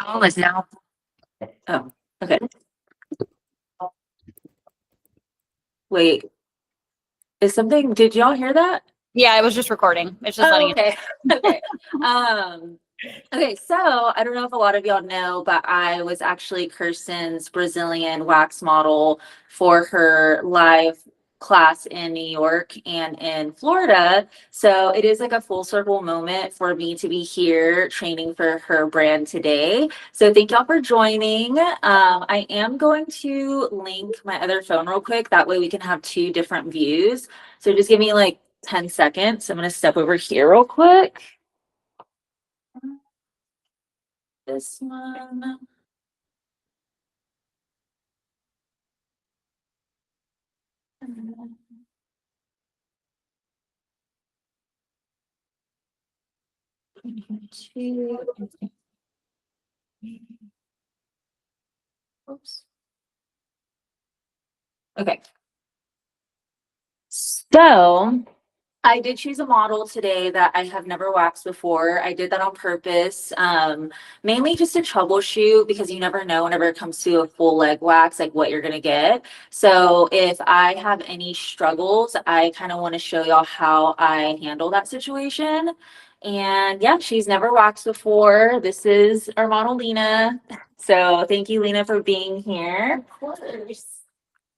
towel is now. Oh, okay. Wait, did y'all hear that? Yeah, I was just recording. It's just letting okay. Okay. Okay, so I don't know if a lot of y'all know, but I was actually Kirsten's Brazilian wax model for her live class in New York and in Florida. So it is like a full circle moment for me to be here training for her brand today. So thank y'all for joining. I am going to link my other phone real quick. That way we can have two different views. So just give me like 10 seconds. I'm going to step over here real quick. This one. Oops. Okay. So I did choose a model today that I have never waxed before. I did that on purpose, mainly just to troubleshoot because you never know whenever it comes to a full leg wax, like what you're going to get. So if I have any struggles, I kind of want to show y'all how I handle that situation. And yeah, she's never waxed before. This is our model, Lena. So thank you, Lena, for being here. Of course.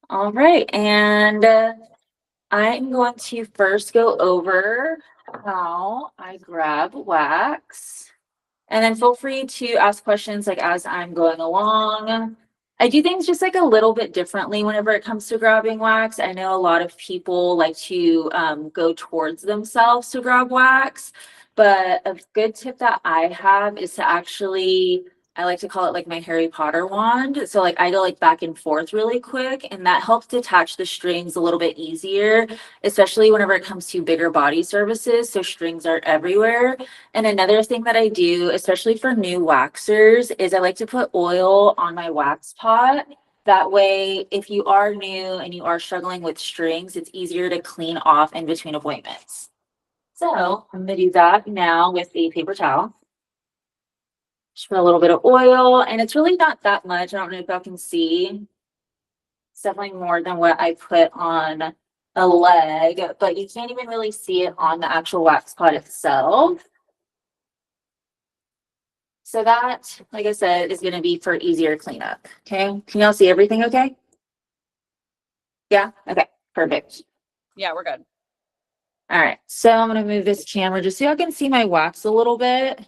All right. And I'm going to first go over how I grab wax, and then feel free to ask questions like as I'm going along. I do things just like a little bit differently whenever it comes to grabbing wax. I know a lot of people like to go towards themselves to grab wax, but a good tip that I have is to actually, I like to call it like my Harry Potter wand. So like I go like back and forth really quick, and that helps detach the strings a little bit easier, especially whenever it comes to bigger body surfaces. So strings are everywhere. And another thing that I do, especially for new waxers, is I like to put oil on my wax pot. That way, if you are new and you are struggling with strings, it's easier to clean off in between appointments. So I'm going to do that now with a paper towel. Just put a little bit of oil, and it's really not that much. I don't know if y'all can see. It's definitely more than what I put on a leg, but you can't even really see it on the actual wax pot itself. So that, like I said, is going to be for easier cleanup. Okay. Can y'all see everything okay? Yeah. Okay. Perfect. Yeah, we're good. All right. So I'm going to move this camera just so y'all can see my wax a little bit.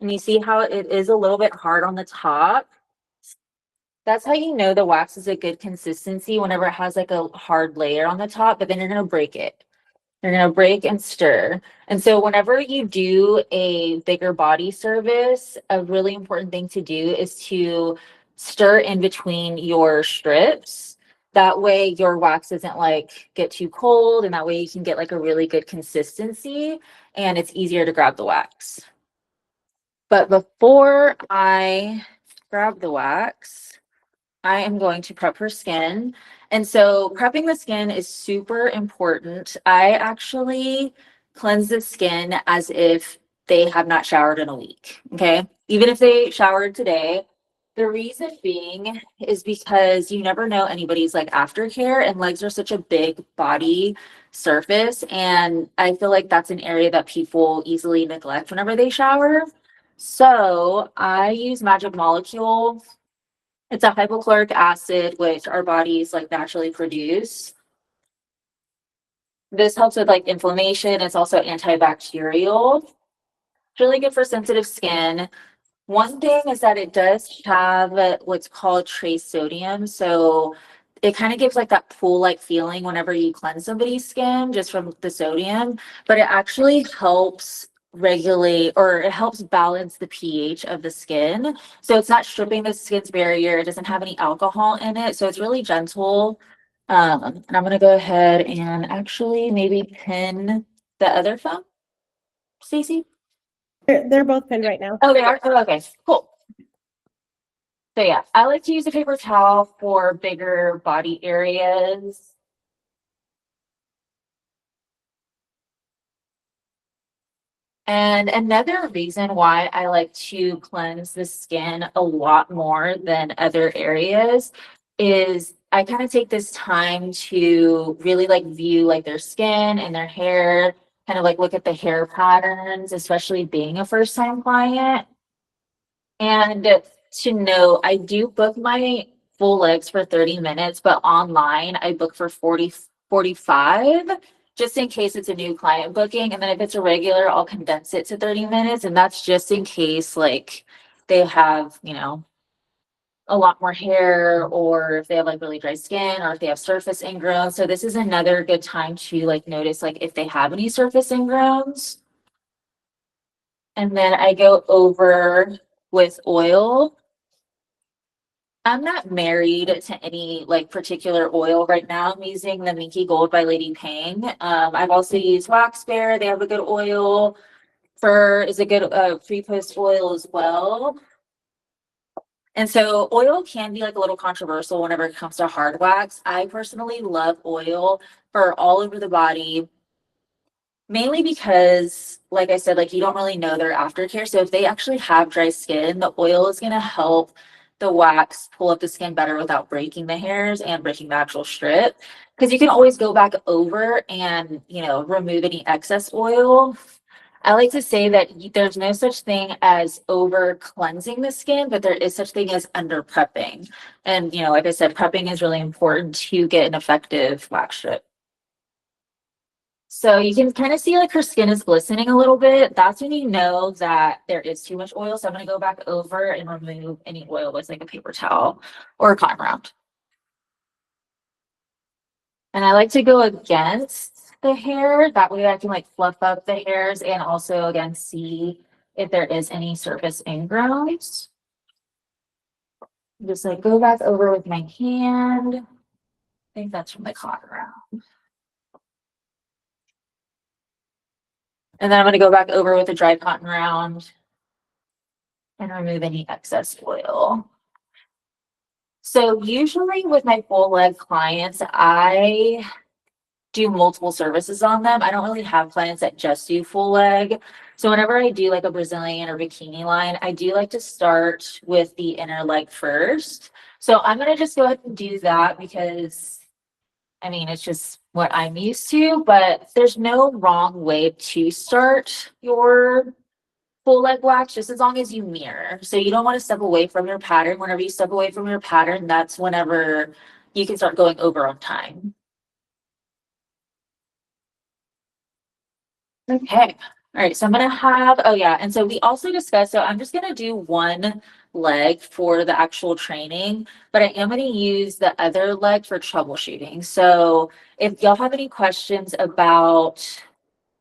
And you see how it is a little bit hard on the top. That's how you know the wax is a good consistency whenever it has like a hard layer on the top, but then you're going to break it. You're going to break and stir. And so whenever you do a bigger body service, a really important thing to do is to stir in between your strips. That way your wax doesn't like get too cold, and that way you can get like a really good consistency and it's easier to grab the wax. But before I grab the wax, I am going to prep her skin. And so prepping the skin is super important. I actually cleanse the skin as if they have not showered in a week. Okay. Even if they showered today. The reason being is because you never know anybody's like aftercare, and legs are such a big body surface. And I feel like that's an area that people easily neglect whenever they shower. So I use Magic Molecule. It's a hypochloric acid, which our bodies like naturally produce. This helps with like inflammation. It's also antibacterial. It's really good for sensitive skin. One thing is that it does have what's called trace sodium. So it kind of gives like that pool-like feeling whenever you cleanse somebody's skin just from the sodium, but it actually helps regulate, or it helps balance the pH of the skin. So it's not stripping the skin's barrier. It doesn't have any alcohol in it. So it's really gentle. And I'm going to go ahead and actually maybe pin the other phone. Stacey? They're both pinned right now. Oh, they are? Oh, okay, cool. So yeah, I like to use a paper towel for bigger body areas. And another reason why I like to cleanse the skin a lot more than other areas is I kind of take this time to really like view like their skin and their hair, kind of like look at the hair patterns, especially being a first time client. And to know, I do book my full legs for 30 minutes, but online I book for 45, just in case it's a new client booking. And then if it's a regular, I'll condense it to 30 minutes. And that's just in case like they have, you know, a lot more hair, or if they have like really dry skin, or if they have surface ingrowns. So this is another good time to like notice like if they have any surface ingrowns. And then I go over with oil. I'm not married to any like particular oil right now. I'm using the Minky Gold by Lady Pang. I've also used Wax Bear. They have a good oil. Fur is a good pre-post oil as well. And so oil can be like a little controversial whenever it comes to hard wax. I personally love oil for all over the body, mainly because, like I said, like you don't really know their aftercare. So if they actually have dry skin, the oil is going to help the wax pull up the skin better without breaking the hairs and breaking the actual strip. Because you can always go back over and, you know, remove any excess oil. I like to say that there's no such thing as over cleansing the skin, but there is such thing as under prepping. And, you know, like I said, prepping is really important to get an effective wax strip. So you can kind of see like her skin is glistening a little bit. That's when you know that there is too much oil. So I'm going to go back over and remove any oil with like a paper towel or a cotton round. And I like to go against the hair. That way I can like fluff up the hairs and also again see if there is any surface ingrowns. Just like go back over with my hand. I think that's from the cotton round. And then I'm going to go back over with a dry cotton round and remove any excess oil. So usually with my full leg clients, I do multiple services on them. I don't really have clients that just do full leg. So whenever I do like a Brazilian or bikini line, I do like to start with the inner leg first. So I'm going to just go ahead and do that because I mean, it's just what I'm used to, but there's no wrong way to start your full leg wax, just as long as you mirror. So you don't want to step away from your pattern. Whenever you step away from your pattern, that's whenever you can start going over on time. Okay. All right. So I'm going to have, oh yeah. And so we also discussed, so I'm just going to do one leg for the actual training, but I am going to use the other leg for troubleshooting. So if y'all have any questions about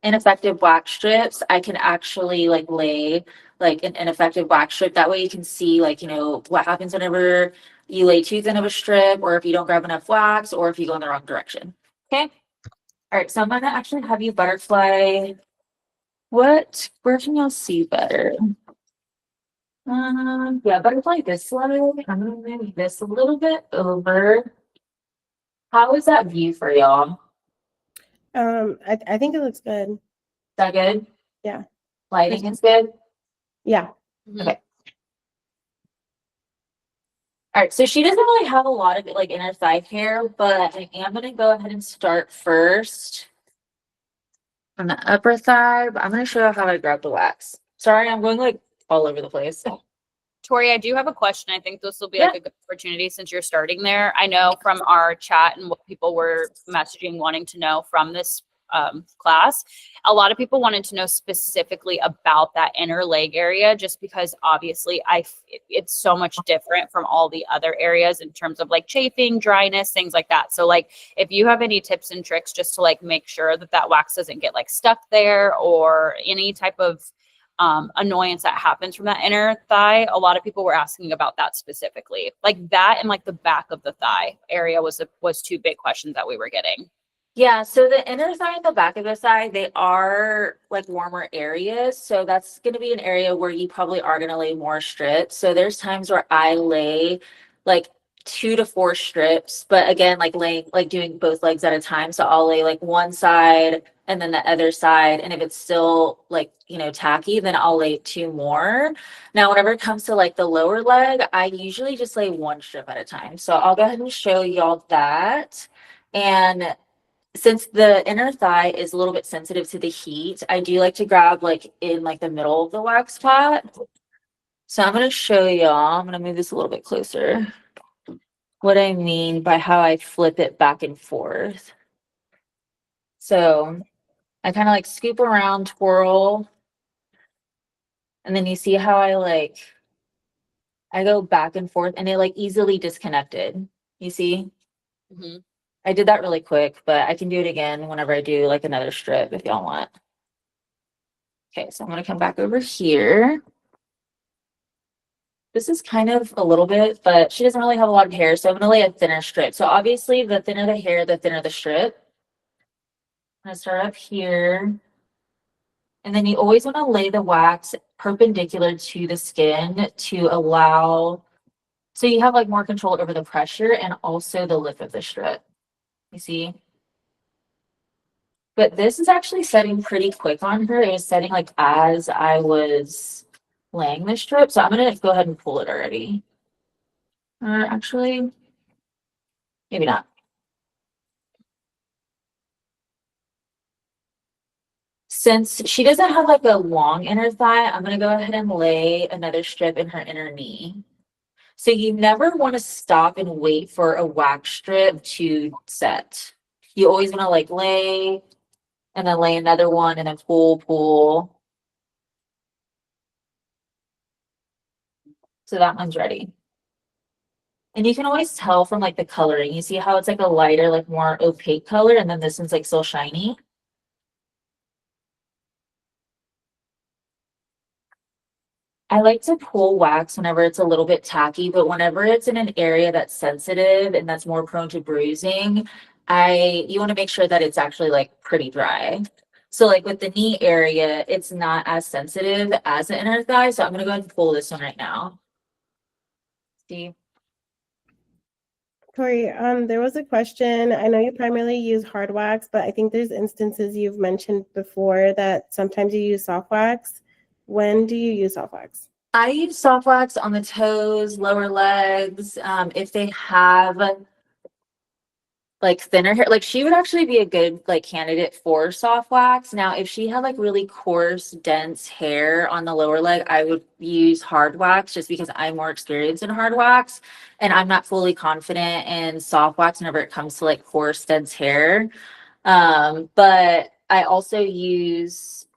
ineffective wax strips, I can actually like lay like an ineffective wax strip. That way you can see like, you know, what happens whenever you lay too thin of a strip, or if you don't grab enough wax, or if you go in the wrong direction. Okay. All right. So I'm going to actually have you butterfly. Where can y'all see better? Yeah, butterfly this way. I'm going to move this a little bit over. How is that view for y'all? I think it looks good. Is that good? Yeah. Lighting is good? Yeah. Okay. All right, so she doesn't really have a lot of like inner thigh hair, but I am going to go ahead and start first on the upper thigh. But I'm going to show you how I grab the wax. Sorry, I'm going like all over the place. Tori, I do have a question. I think this will be like a good opportunity since you're starting there. I know from our chat and what people were messaging wanting to know from this class, a lot of people wanted to know specifically about that inner leg area, just because obviously it's so much different from all the other areas in terms of like chafing, dryness, things like that. So like if you have any tips and tricks just to like make sure that that wax doesn't get like stuck there, or any type of annoyance that happens from that inner thigh. A lot of people were asking about that specifically, like that, and like the back of the thigh area was two big questions that we were getting. Yeah, so the inner thigh and the back of the thigh, they are like warmer areas. So that's going to be an area where you probably are going to lay more strips. So there's times where I lay like 2 to 4 strips, but again, like doing both legs at a time. So I'll lay like one side and then the other side. And if it's still like, tacky, then I'll lay 2 more. Now, whenever it comes to like the lower leg, I usually just lay 1 strip at a time. So I'll go ahead and show y'all that. And since the inner thigh is a little bit sensitive to the heat, I do like to grab like in like the middle of the wax pot. So I'm going to show y'all, I'm going to move this a little bit closer, what I mean by how I flip it back and forth. So I kind of like scoop around, twirl, and then you see how I go back and forth and it like easily disconnected. You see? Mm-hmm. I did that really quick, but I can do it again whenever I do like another strip if y'all want. Okay, so I'm going to come back over here. This is kind of a little bit, but she doesn't really have a lot of hair, so I'm going to lay a thinner strip. So obviously, the thinner the hair, the thinner the strip. I'm going to start up here. And then you always want to lay the wax perpendicular to the skin to allow, so you have like more control over the pressure and also the lift of the strip. You see? But this is actually setting pretty quick on her. It was setting like as I was laying the strip. So I'm going to go ahead and pull it already. Or actually, maybe not. Since she doesn't have like a long inner thigh, I'm going to go ahead and lay another strip in her inner knee. So you never want to stop and wait for a wax strip to set. You always want to like lay and then lay another one and then pull. So that one's ready. And you can always tell from like the coloring. You see how it's like a lighter, like more opaque color, and then this one's like so shiny. I like to pull wax whenever it's a little bit tacky, but whenever it's in an area that's sensitive and that's more prone to bruising, you want to make sure that it's actually like pretty dry. So like with the knee area, it's not as sensitive as the inner thigh. So I'm going to go ahead and pull this one right now. See? Tori, there was a question. I know you primarily use hard wax, but I think there's instances you've mentioned before that sometimes you use soft wax. When do you use soft wax? I use soft wax on the toes, lower legs. If they have like thinner hair, like she would actually be a good like candidate for soft wax. Now, if she had like really coarse, dense hair on the lower leg, I would use hard wax just because I'm more experienced in hard wax and I'm not fully confident in soft wax whenever it comes to like coarse, dense hair. But I also use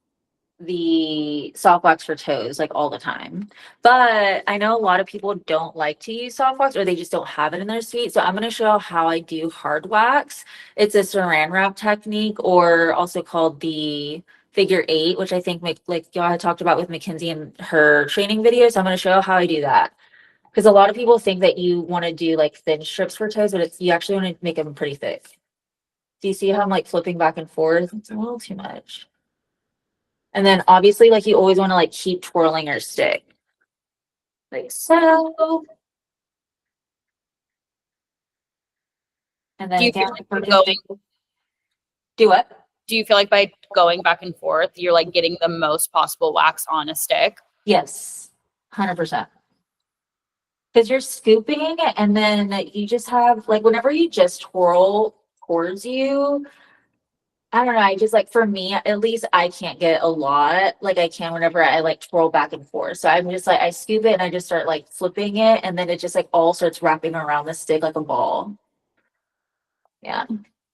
the soft wax for toes like all the time. But I know a lot of people don't like to use soft wax or they just don't have it in their suite. So I'm going to show how I do hard wax. It's a saran wrap technique, or also called the figure 8, which I think like y'all had talked about with Mackenzie in her training video. So I'm going to show how I do that. Because a lot of people think that you want to do like thin strips for toes, but you actually want to make them pretty thick. Do you see how I'm like flipping back and forth? It's a little too much. And then obviously, like you always want to like keep twirling your stick. Like so. And then Do you again, feel like by going, do what? do you feel like by going back and forth, you're like getting the most possible wax on a stick? Yes, 100%. Because you're scooping and then you just have like whenever you just twirl towards you, I don't know. I just like for me, at least I can't get a lot like I can whenever I like twirl back and forth. So I'm just like I scoop it and I just start like flipping it, and then it just like all starts wrapping around the stick like a ball. Yeah.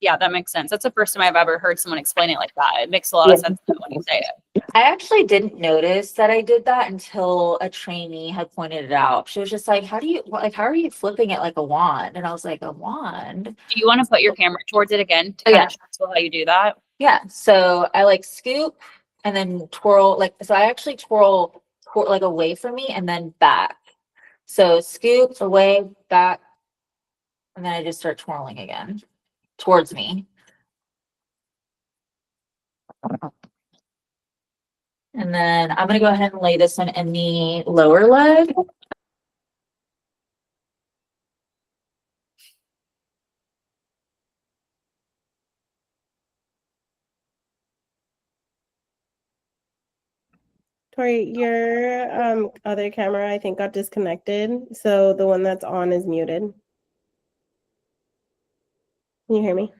Yeah, that makes sense. That's the first time I've ever heard someone explain it like that. It makes a lot of sense when you say it. I actually didn't notice that I did that until a trainee had pointed it out. She was just like, how are you flipping it like a wand? And I was like, a wand? Do you want to put your camera towards it again to Oh, kind yeah. of show how you do that? Yeah. So I like scoop and then twirl, like, so I actually twirl like away from me and then back. So scoop away, back, and then I just start twirling again towards me. And then I'm going to go ahead and lay this one in the lower leg. Tori, your other camera, I think, got disconnected. So the one that's on is muted. Can you hear me?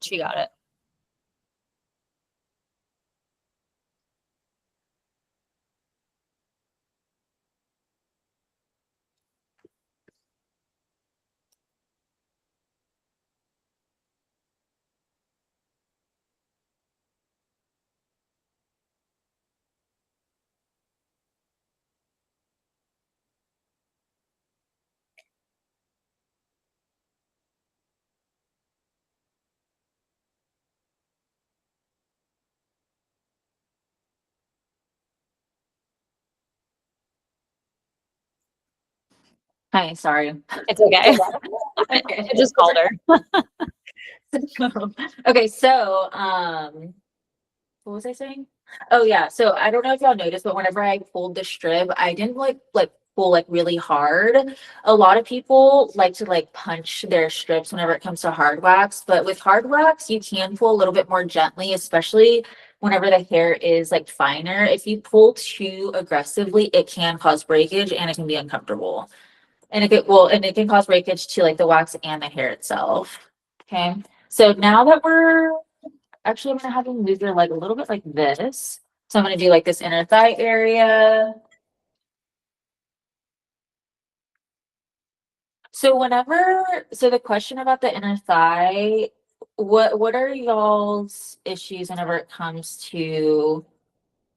She got it. Hi, sorry. It's okay. I just called her. Okay, so what was I saying? Oh yeah, so I don't know if y'all noticed, but whenever I pulled the strip, I didn't like pull like really hard. A lot of people like to like punch their strips whenever it comes to hard wax, but with hard wax, you can pull a little bit more gently, especially whenever the hair is like finer. If you pull too aggressively, it can cause breakage and it can be uncomfortable. And it can cause breakage to like the wax and the hair itself. Okay. So now that we're actually, I'm gonna have you move your leg a little bit like this. So I'm gonna do like this inner thigh area. So the question about the inner thigh, what are y'all's issues whenever it comes to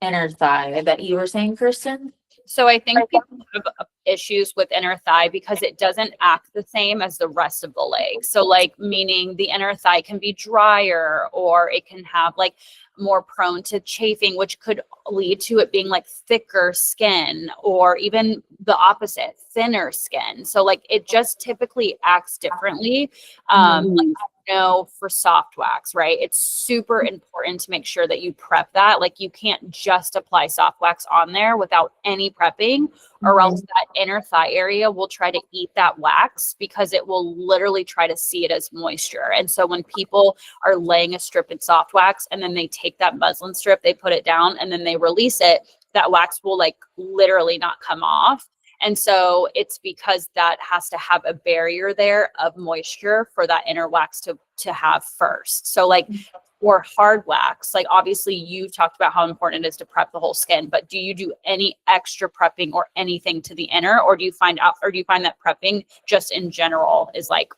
inner thigh that you were saying, Kirsten? So I think people have issues with inner thigh because it doesn't act the same as the rest of the leg. So like meaning the inner thigh can be drier or it can have like more prone to chafing, which could lead to it being like thicker skin or even the opposite, thinner skin. So like it just typically acts differently. Like know for soft wax, right? It's super important to make sure that you prep that. Like you can't just apply soft wax on there without any prepping, or else that inner thigh area will try to eat that wax because it will literally try to see it as moisture. And so when people are laying a strip in soft wax and then they take that muslin strip, they put it down and then they release it, that wax will like literally not come off. And so it's because that has to have a barrier there of moisture for that inner wax to have first. So like for hard wax, like obviously you've talked about how important it is to prep the whole skin, but do you do any extra prepping or anything to the inner, or do you find that prepping just in general is like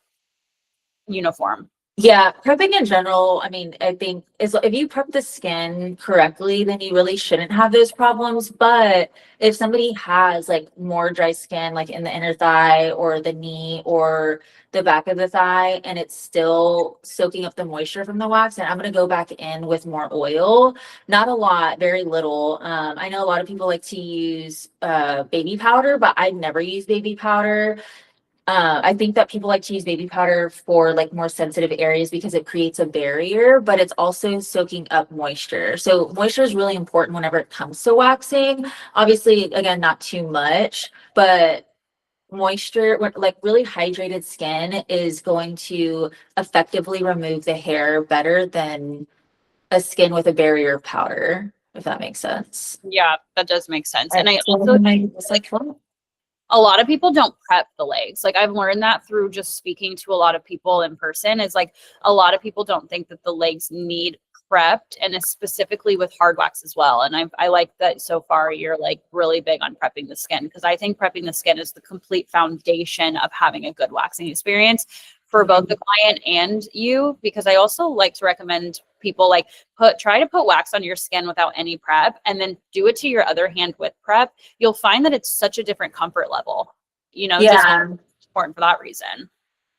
uniform? Yeah, prepping in general, I mean, I think is if you prep the skin correctly, then you really shouldn't have those problems. But if somebody has like more dry skin, like in the inner thigh or the knee or the back of the thigh, and it's still soaking up the moisture from the wax, and I'm gonna go back in with more oil, not a lot, very little. I know a lot of people like to use baby powder, but I never use baby powder. I think that people like to use baby powder for like more sensitive areas because it creates a barrier, but it's also soaking up moisture. So moisture is really important whenever it comes to waxing. Obviously, again, not too much, but moisture, like really hydrated skin is going to effectively remove the hair better than a skin with a barrier of powder, if that makes sense. Yeah, that does make sense. And I So also like, a lot of people don't prep the legs. Like I've learned that through just speaking to a lot of people in person is like a lot of people don't think that the legs need prepped, and it's specifically with hard wax as well. And I like that so far you're like really big on prepping the skin, because I think prepping the skin is the complete foundation of having a good waxing experience for both the client and you, because I also like to recommend people like try to put wax on your skin without any prep and then do it to your other hand with prep. You'll find that it's such a different comfort level, just important for that reason.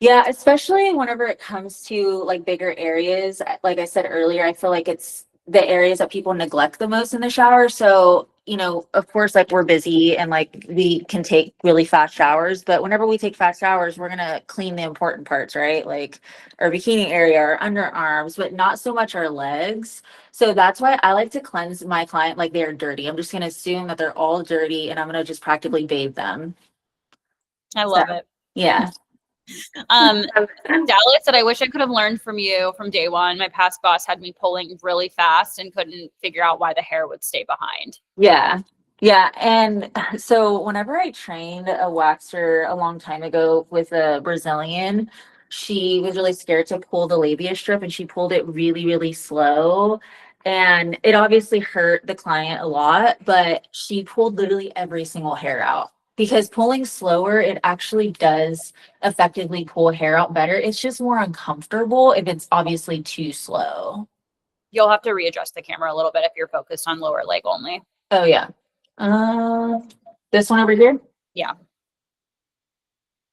Yeah, especially whenever it comes to like bigger areas. Like I said earlier, I feel like it's the areas that people neglect the most in the shower. So, of course, like we're busy and like we can take really fast showers, but whenever we take fast showers, we're gonna clean the important parts, right? Like our bikini area, our underarms, but not so much our legs. So that's why I like to cleanse my client like they're dirty. I'm just gonna assume that they're all dirty and I'm gonna just practically bathe them. I love it. Yeah. Dallas said, I wish I could have learned from you from day one. My past boss had me pulling really fast and couldn't figure out why the hair would stay behind. Yeah. Yeah. And so whenever I trained a waxer a long time ago with a Brazilian, she was really scared to pull the labia strip and she pulled it really, really slow. And it obviously hurt the client a lot, but she pulled literally every single hair out because pulling slower, it actually does effectively pull hair out better. It's just more uncomfortable if it's obviously too slow. You'll have to readjust the camera a little bit if you're focused on lower leg only. Oh, yeah. This one over here? Yeah.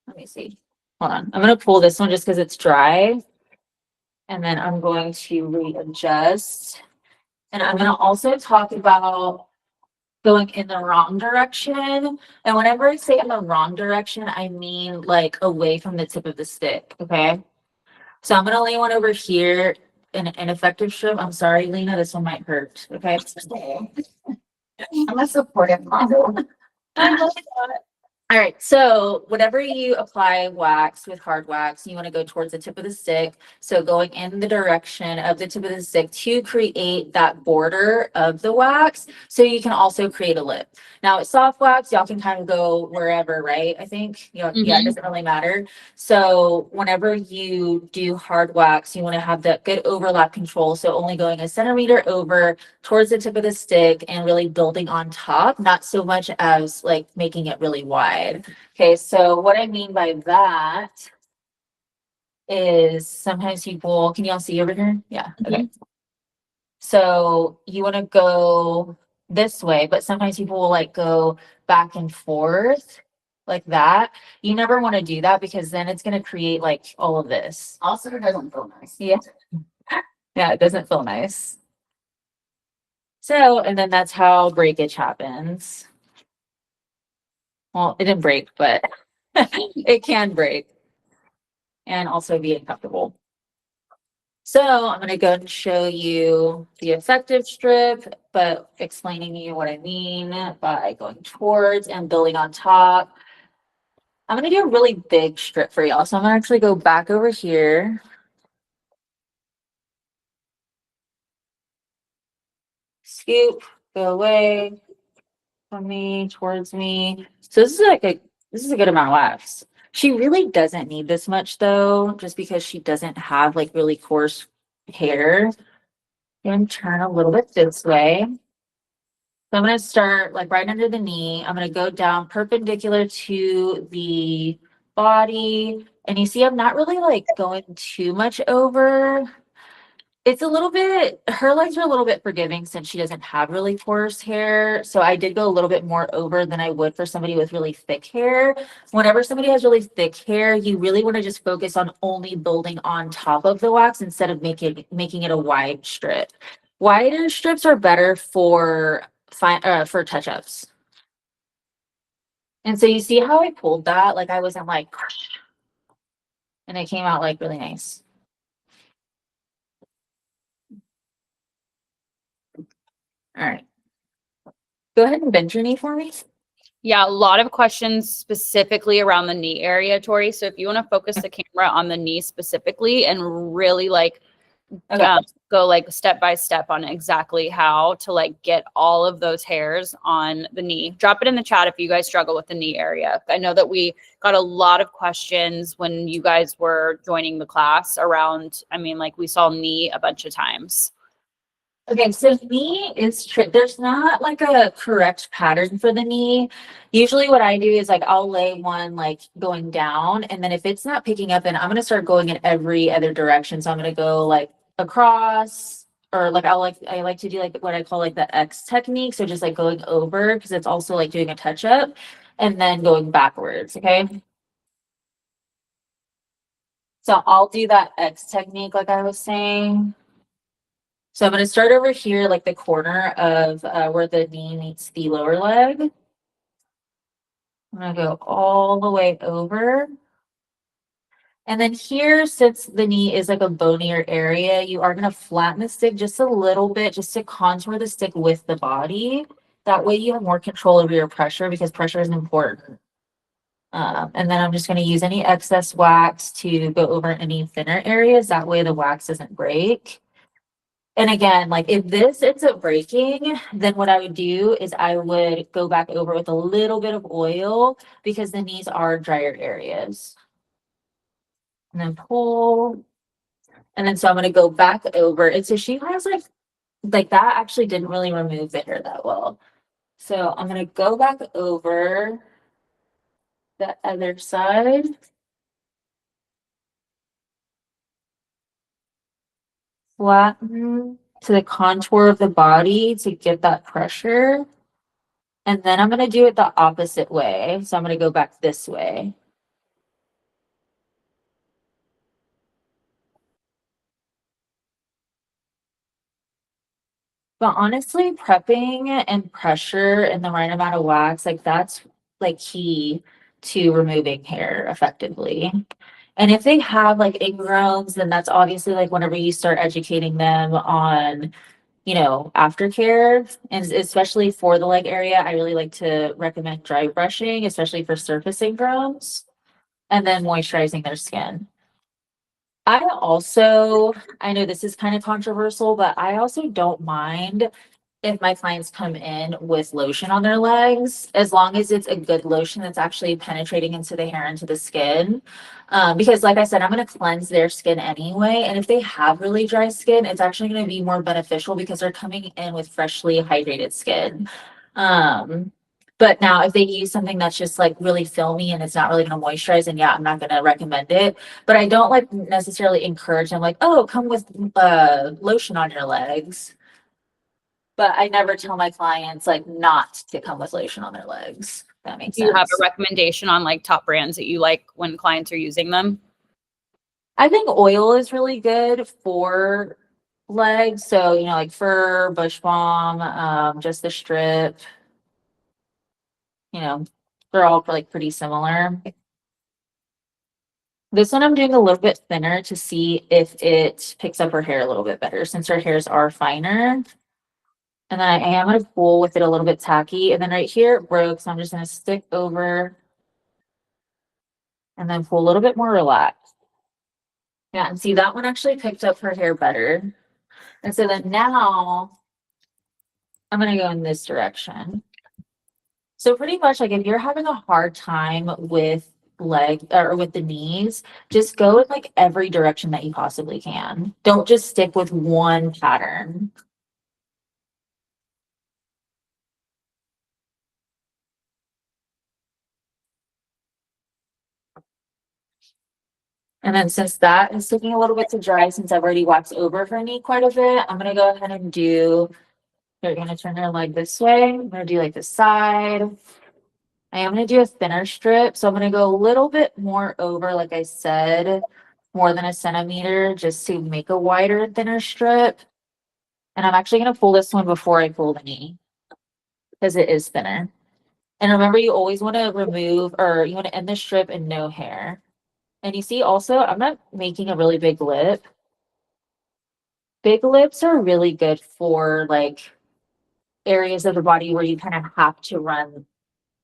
Let me see. Hold on. I'm going to pull this one just because it's dry. And then I'm going to readjust. And I'm going to also talk about going in the wrong direction. And whenever I say in the wrong direction, I mean like away from the tip of the stick. Okay. So I'm going to lay one over here in an ineffective strip. I'm sorry, Lena. This one might hurt. Okay. I'm a supportive mom. I love that. All right, so whenever you apply wax with hard wax, you want to go towards the tip of the stick. So going in the direction of the tip of the stick to create that border of the wax. So you can also create a lip. Now with soft wax, y'all can kind of go wherever, right? I think, yeah, it doesn't really matter. So whenever you do hard wax, you want to have that good overlap control. So only going a centimeter over towards the tip of the stick and really building on top, not so much as like making it really wide. Okay, so what I mean by that is sometimes people, can y'all see over here? Yeah, okay. So you want to go this way, but sometimes people will like go back and forth like that. You never want to do that because then it's going to create like all of this. Also, it doesn't feel nice. Yeah. Yeah, it doesn't feel nice. So, and then that's how breakage happens. Well, it didn't break, but it can break and also be uncomfortable. So I'm going to go and show you the effective strip, but explaining to you what I mean by going towards and building on top. I'm going to do a really big strip for y'all. So I'm going to actually go back over here. Scoop, go away from me, towards me. So this is a good amount of wax. She really doesn't need this much though, just because she doesn't have like really coarse hair. And turn a little bit this way. So I'm going to start like right under the knee. I'm going to go down perpendicular to the body. And you see, I'm not really like going too much over. It's a little bit, her legs are a little bit forgiving since she doesn't have really coarse hair. So I did go a little bit more over than I would for somebody with really thick hair. Whenever somebody has really thick hair, you really want to just focus on only building on top of the wax instead of making it a wide strip. Wider strips are better for touch-ups. And so you see how I pulled that? Like I wasn't like, and it came out like really nice. All right. Go ahead and bend your knee for me. Yeah, a lot of questions specifically around the knee area, Tori. So if you want to focus the camera on the knee specifically and really like go like step by step on exactly how to like get all of those hairs on the knee. Drop it in the chat if you guys struggle with the knee area. I know that we got a lot of questions when you guys were joining the class around, I mean, like we saw knee a bunch of times. Okay, so knee is there's not like a correct pattern for the knee. Usually what I do is like I'll lay one like going down, and then if it's not picking up, then I'm gonna start going in every other direction. So I'm gonna go like across, or like I like to do like what I call like the X technique. So just like going over, because it's also like doing a touch up, and then going backwards. Okay. So I'll do that X technique like I was saying. So I'm going to start over here, like the corner of where the knee meets the lower leg. I'm going to go all the way over. And then here, since the knee is like a bonier area, you are going to flatten the stick just a little bit, just to contour the stick with the body. That way you have more control over your pressure, because pressure is important. And then I'm just going to use any excess wax to go over any thinner areas. That way the wax doesn't break. And again, like if this ends up breaking, then what I would do is I would go back over with a little bit of oil because the knees are drier areas. And then pull. And then so I'm going to go back over. And so she has like that actually didn't really remove the hair that well. So I'm going to go back over the other side. Flatten to the contour of the body to get that pressure. And then I'm going to do it the opposite way. So I'm going to go back this way. But honestly, prepping and pressure and the right amount of wax, like that's like key to removing hair effectively. And if they have like ingrowns, then that's obviously like whenever you start educating them on, you know, aftercare, and especially for the leg area, I really like to recommend dry brushing, especially for surface ingrowns, and then moisturizing their skin. I know this is kind of controversial, but I also don't mind if my clients come in with lotion on their legs, as long as it's a good lotion that's actually penetrating into the hair, into the skin. Because like I said, I'm going to cleanse their skin anyway. And if they have really dry skin, it's actually going to be more beneficial because they're coming in with freshly hydrated skin. But now if they use something that's just like really filmy and it's not really going to moisturize, and yeah, I'm not going to recommend it. But I don't like necessarily encourage them like, oh, come with lotion on your legs. But I never tell my clients like not to come with lotion on their legs. That makes Do you have sense. a recommendation on like top brands that you like when clients are using them? I think oil is really good for legs. So, you know, like fur, bush balm, just the strip, you know, they're all like pretty similar. This one I'm doing a little bit thinner to see if it picks up her hair a little bit better since her hairs are finer. And then I am going to pull with it a little bit tacky. And then right here it broke. So I'm just going to stick over and then pull a little bit more relaxed. Yeah, and see that one actually picked up her hair better. And so then now I'm going to go in this direction. So pretty much like if you're having a hard time with leg or with the knees, just go in like every direction that you possibly can. Don't just stick with one pattern. And then since that is taking a little bit to dry, since I've already waxed over her knee quite a bit, I'm going to go ahead and do, you're going to turn her leg this way. I'm going to do like the side. I am going to do a thinner strip. So I'm going to go a little bit more over, like I said, more than a centimeter, just to make a wider, thinner strip. And I'm actually going to pull this one before I pull the knee because it is thinner. And remember, you always want to remove, or you want to end the strip in no hair. And you see also, I'm not making a really big lip. Big lips are really good for like areas of the body where you kind of have to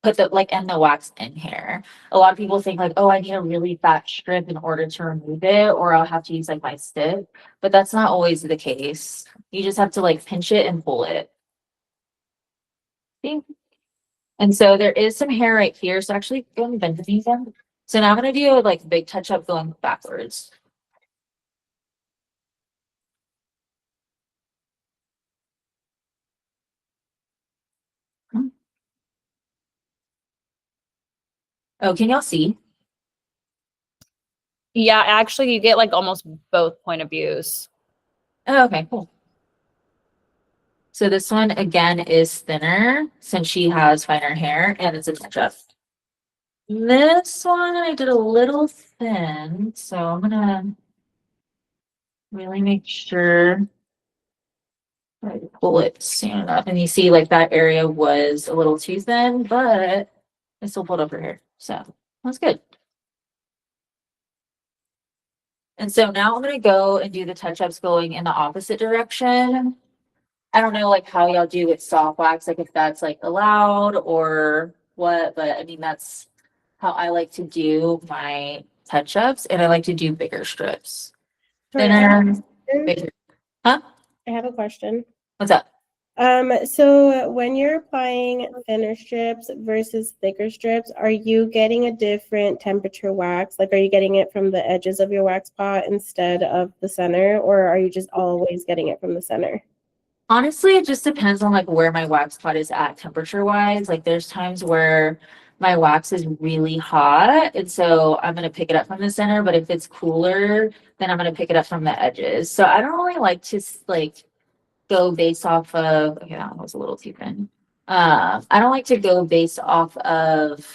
put the like end the wax in hair. A lot of people think like, oh, I need a really fat strip in order to remove it, or I'll have to use like my stick. But that's not always the case. You just have to like pinch it and pull it. See? And so there is some hair right here. So actually go and bend the knees in. So now I'm gonna do like a big touch up going backwards. Oh, can y'all see? Yeah, actually, you get like almost both point of views. Oh, okay, cool. So this one again is thinner since she has finer hair and it's a touch up. This one I did a little thin, so I'm gonna really make sure I pull it soon enough. And you see like that area was a little too thin, but I still pulled up her hair. So that's good. And so now I'm gonna go and do the touch-ups going in the opposite direction. I don't know like how y'all do with soft wax, like if that's like allowed or what, but I mean that's how I like to do my touch-ups, and I like to do bigger strips. Tori, I have a Thinner, question. bigger. Huh? I have a question. What's up? So when you're applying thinner strips versus thicker strips, are you getting a different temperature wax? Like, are you getting it from the edges of your wax pot instead of the center, or are you just always getting it from the center? Honestly, it just depends on like where my wax pot is at temperature wise. Like there's times where my wax is really hot, and so I'm gonna pick it up from the center. But if it's cooler, then I'm gonna pick it up from the edges. So I don't really like to like go based off of. Okay, that one was a little too thin. I don't like to go based off of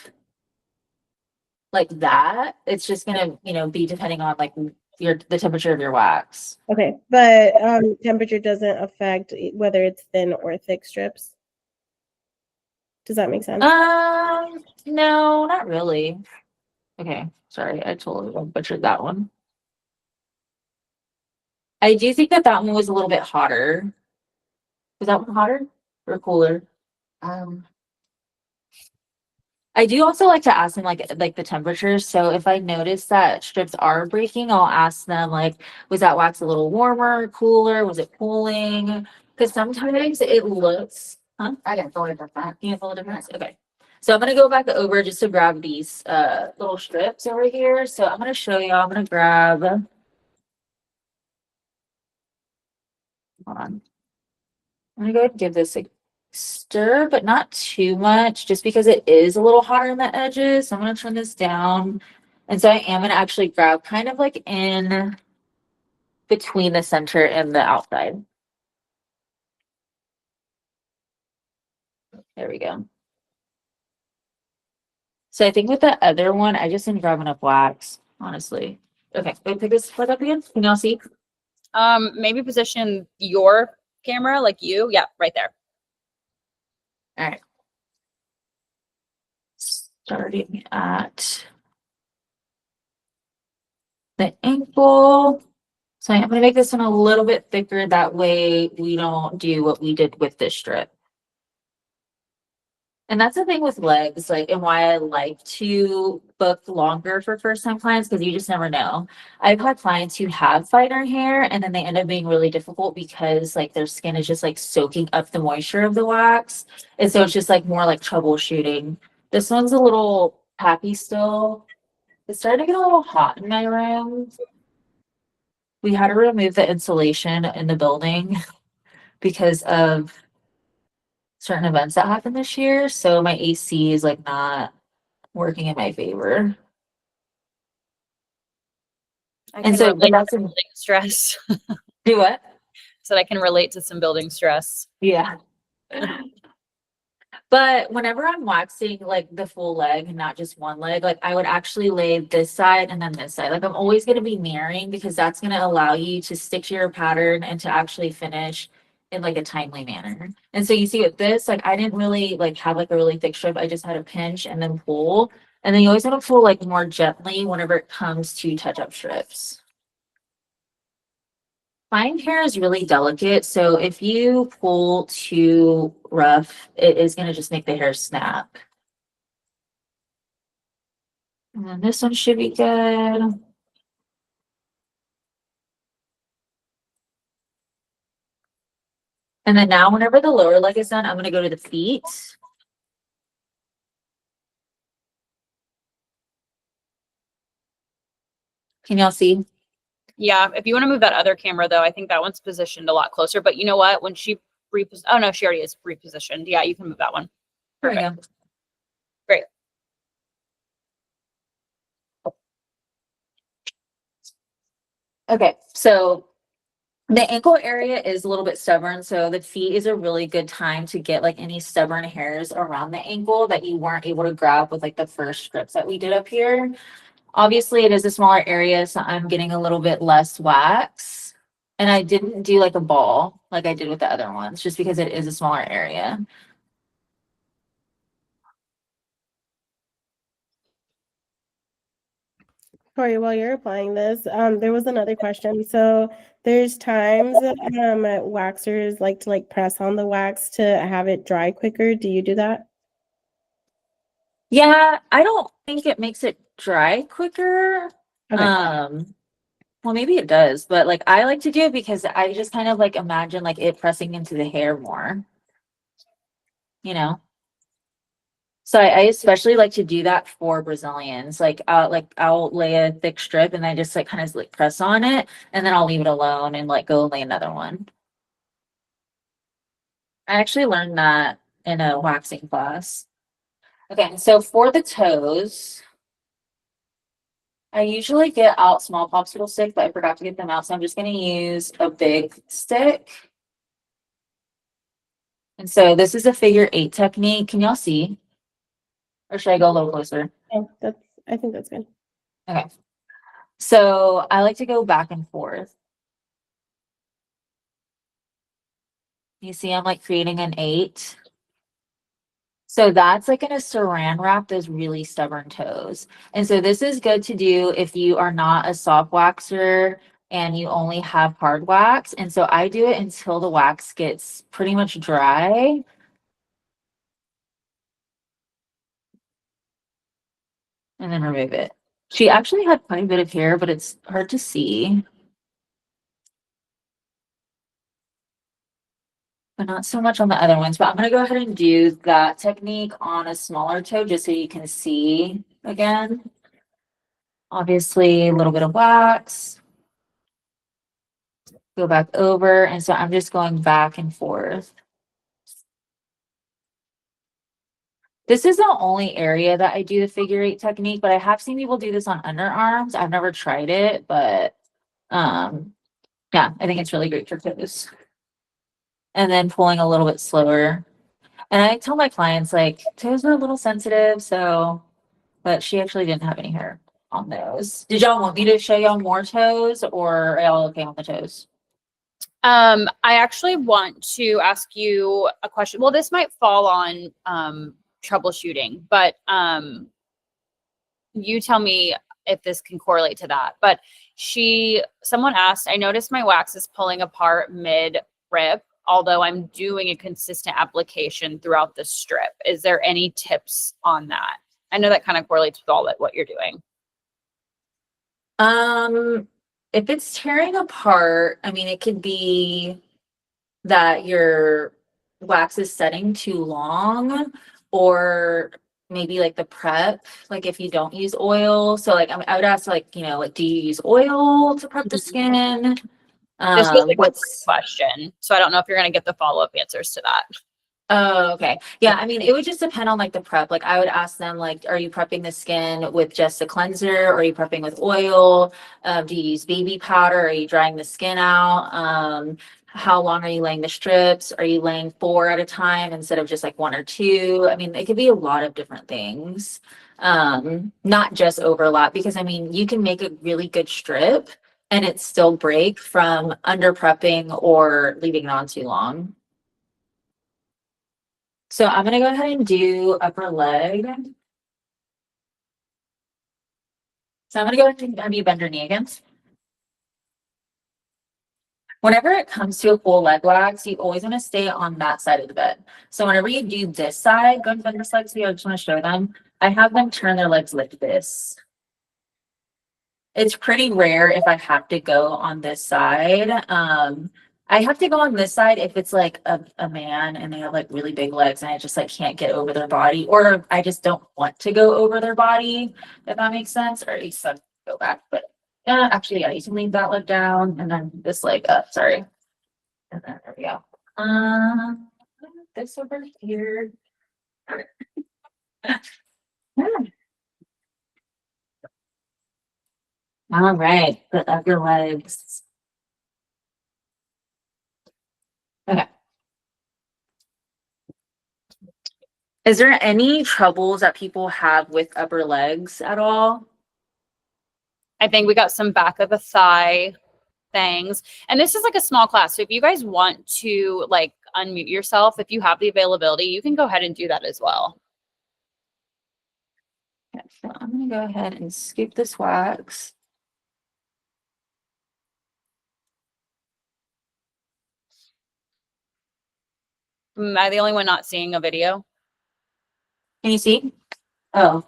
like that. It's just gonna, be depending on like the temperature of your wax. Okay, but temperature doesn't affect whether it's thin or thick strips. Does that make sense? No, not really. Okay, sorry, I totally butchered that one. I do think that that one was a little bit hotter. Was that one hotter or cooler? I do also like to ask them like the temperature. So if I notice that strips are breaking, I'll ask them like, was that wax a little warmer, cooler? Was it cooling? Because sometimes it looks, huh? I didn't feel a difference. You didn't feel a difference? Okay. So I'm gonna go back over just to grab these little strips over here. So I'm gonna show you. I'm gonna grab. Hold on. I'm gonna go ahead and give this a stir, but not too much, just because it is a little hotter on the edges. So I'm gonna turn this down. And so I am gonna actually grab kind of like in between the center and the outside. There we go. So I think with the other one, I just didn't grab enough wax, honestly. Okay, go pick this plug up again. Can y'all see? Maybe position your camera like you. Yeah, right there. All right. Starting at the ankle. So I'm gonna make this one a little bit thicker. That way we don't do what we did with this strip. And that's the thing with legs, like, and why I like to book longer for first time clients, because you just never know. I've had clients who have finer hair and then they end up being really difficult because like their skin is just like soaking up the moisture of the wax. And so it's just like more like troubleshooting. This one's a little happy still. It's starting to get a little hot in my room. We had to remove the insulation in the building because of certain events that happened this year. So my AC is like not working in my favor. I And can so relate that's to building stress. do what? So I can relate to some building stress. Yeah. But whenever I'm waxing like the full leg, not just one leg, like I would actually lay this side and then this side. Like I'm always going to be mirroring because that's going to allow you to stick to your pattern and to actually finish in like a timely manner. And so you see with this, like I didn't really like have like a really thick strip. I just had a pinch and then pull. And then you always want to pull like more gently whenever it comes to touch-up strips. Fine hair is really delicate, so if you pull too rough, it is going to just make the hair snap. And then this one should be good. And then now, whenever the lower leg is done, I'm going to go to the feet. Can y'all see? Yeah, if you want to move that other camera though, I think that one's positioned a lot closer. But you know what? When she oh no, she already is repositioned. Yeah, you can move that one. There we go. Great. Okay, so the ankle area is a little bit stubborn, so the feet is a really good time to get like any stubborn hairs around the ankle that you weren't able to grab with like the first strips that we did up here. Obviously, it is a smaller area, so I'm getting a little bit less wax. And I didn't do like a ball like I did with the other ones, just because it is a smaller area. Tori, while you're applying this, there was another question. So there's times waxers like to like press on the wax to have it dry quicker. Do you do that? Yeah, I don't think it makes it dry quicker. Okay. Well, maybe it does, but like I like to do it because I just kind of like imagine like it pressing into the hair more, you know? So I especially like to do that for Brazilians. Like I'll lay a thick strip and I just like kind of like press on it and then I'll leave it alone and like go lay another one. I actually learned that in a waxing class. Okay, so for the toes, I usually get out small popsicle sticks, but I forgot to get them out, so I'm just gonna use a big stick. And so this is a figure 8 technique. Can y'all see? Or should I go a little closer? Oh, I think that's good. Okay. So I like to go back and forth. You see, I'm like creating an 8. So that's like gonna saran wrap those really stubborn toes. And so this is good to do if you are not a soft waxer and you only have hard wax. And so I do it until the wax gets pretty much dry. And then remove it. She actually had quite a bit of hair, but it's hard to see. But not so much on the other ones. But I'm gonna go ahead and do that technique on a smaller toe just so you can see again. Obviously, a little bit of wax. Go back over. And so I'm just going back and forth. This is the only area that I do the figure 8 technique, but I have seen people do this on underarms. I've never tried it, but yeah, I think it's really great for toes. And then pulling a little bit slower. And I tell my clients like toes are a little sensitive, so but she actually didn't have any hair on those. Did y'all want me to show y'all more toes or are y'all okay on the toes? I actually want to ask you a question. Well, this might fall on troubleshooting, but you tell me if this can correlate to that. But someone asked, I noticed my wax is pulling apart mid rip, although I'm doing a consistent application throughout the strip. Is there any tips on that? I know that kind of correlates with all that what you're doing. If it's tearing apart, I mean, it could be that your wax is setting too long, or maybe like the prep, like if you don't use oil. So like I would ask like, like do you use oil to prep the skin? This was a great What's question. So I don't know if you're going to get the follow-up answers to that. Oh, okay. Yeah, I mean, it would just depend on like the prep. Like I would ask them like, are you prepping the skin with just a cleanser or are you prepping with oil? Do you use baby powder? Are you drying the skin out? How long are you laying the strips? Are you laying 4 at a time instead of just like 1 or 2? I mean, it could be a lot of different things. Not just overlap, because I mean, you can make a really good strip and it still break from under prepping or leaving it on too long. So I'm gonna go ahead and do upper leg. So I'm gonna go ahead and have you bend your knee again. Whenever it comes to a full leg wax, you always want to stay on that side of the bed. So whenever you do this side, go and bend this leg. So I just want to show them. I have them turn their legs like this. It's pretty rare if I have to go on this side. I have to go on this side if it's like a man and they have like really big legs and I just like can't get over their body, or I just don't want to go over their body, if that makes sense. Or you said go back, but actually, yeah, you can leave that leg down and then this leg up. Sorry, and then there we go. This over here. All right, put up your legs. Okay. Is there any troubles that people have with upper legs at all? I think we got some back of the thigh things. And this is like a small class. So if you guys want to like unmute yourself, if you have the availability, you can go ahead and do that as well. Okay, so I'm gonna go ahead and scoop this wax. Am I the only one not seeing a video? Can you see? Oh.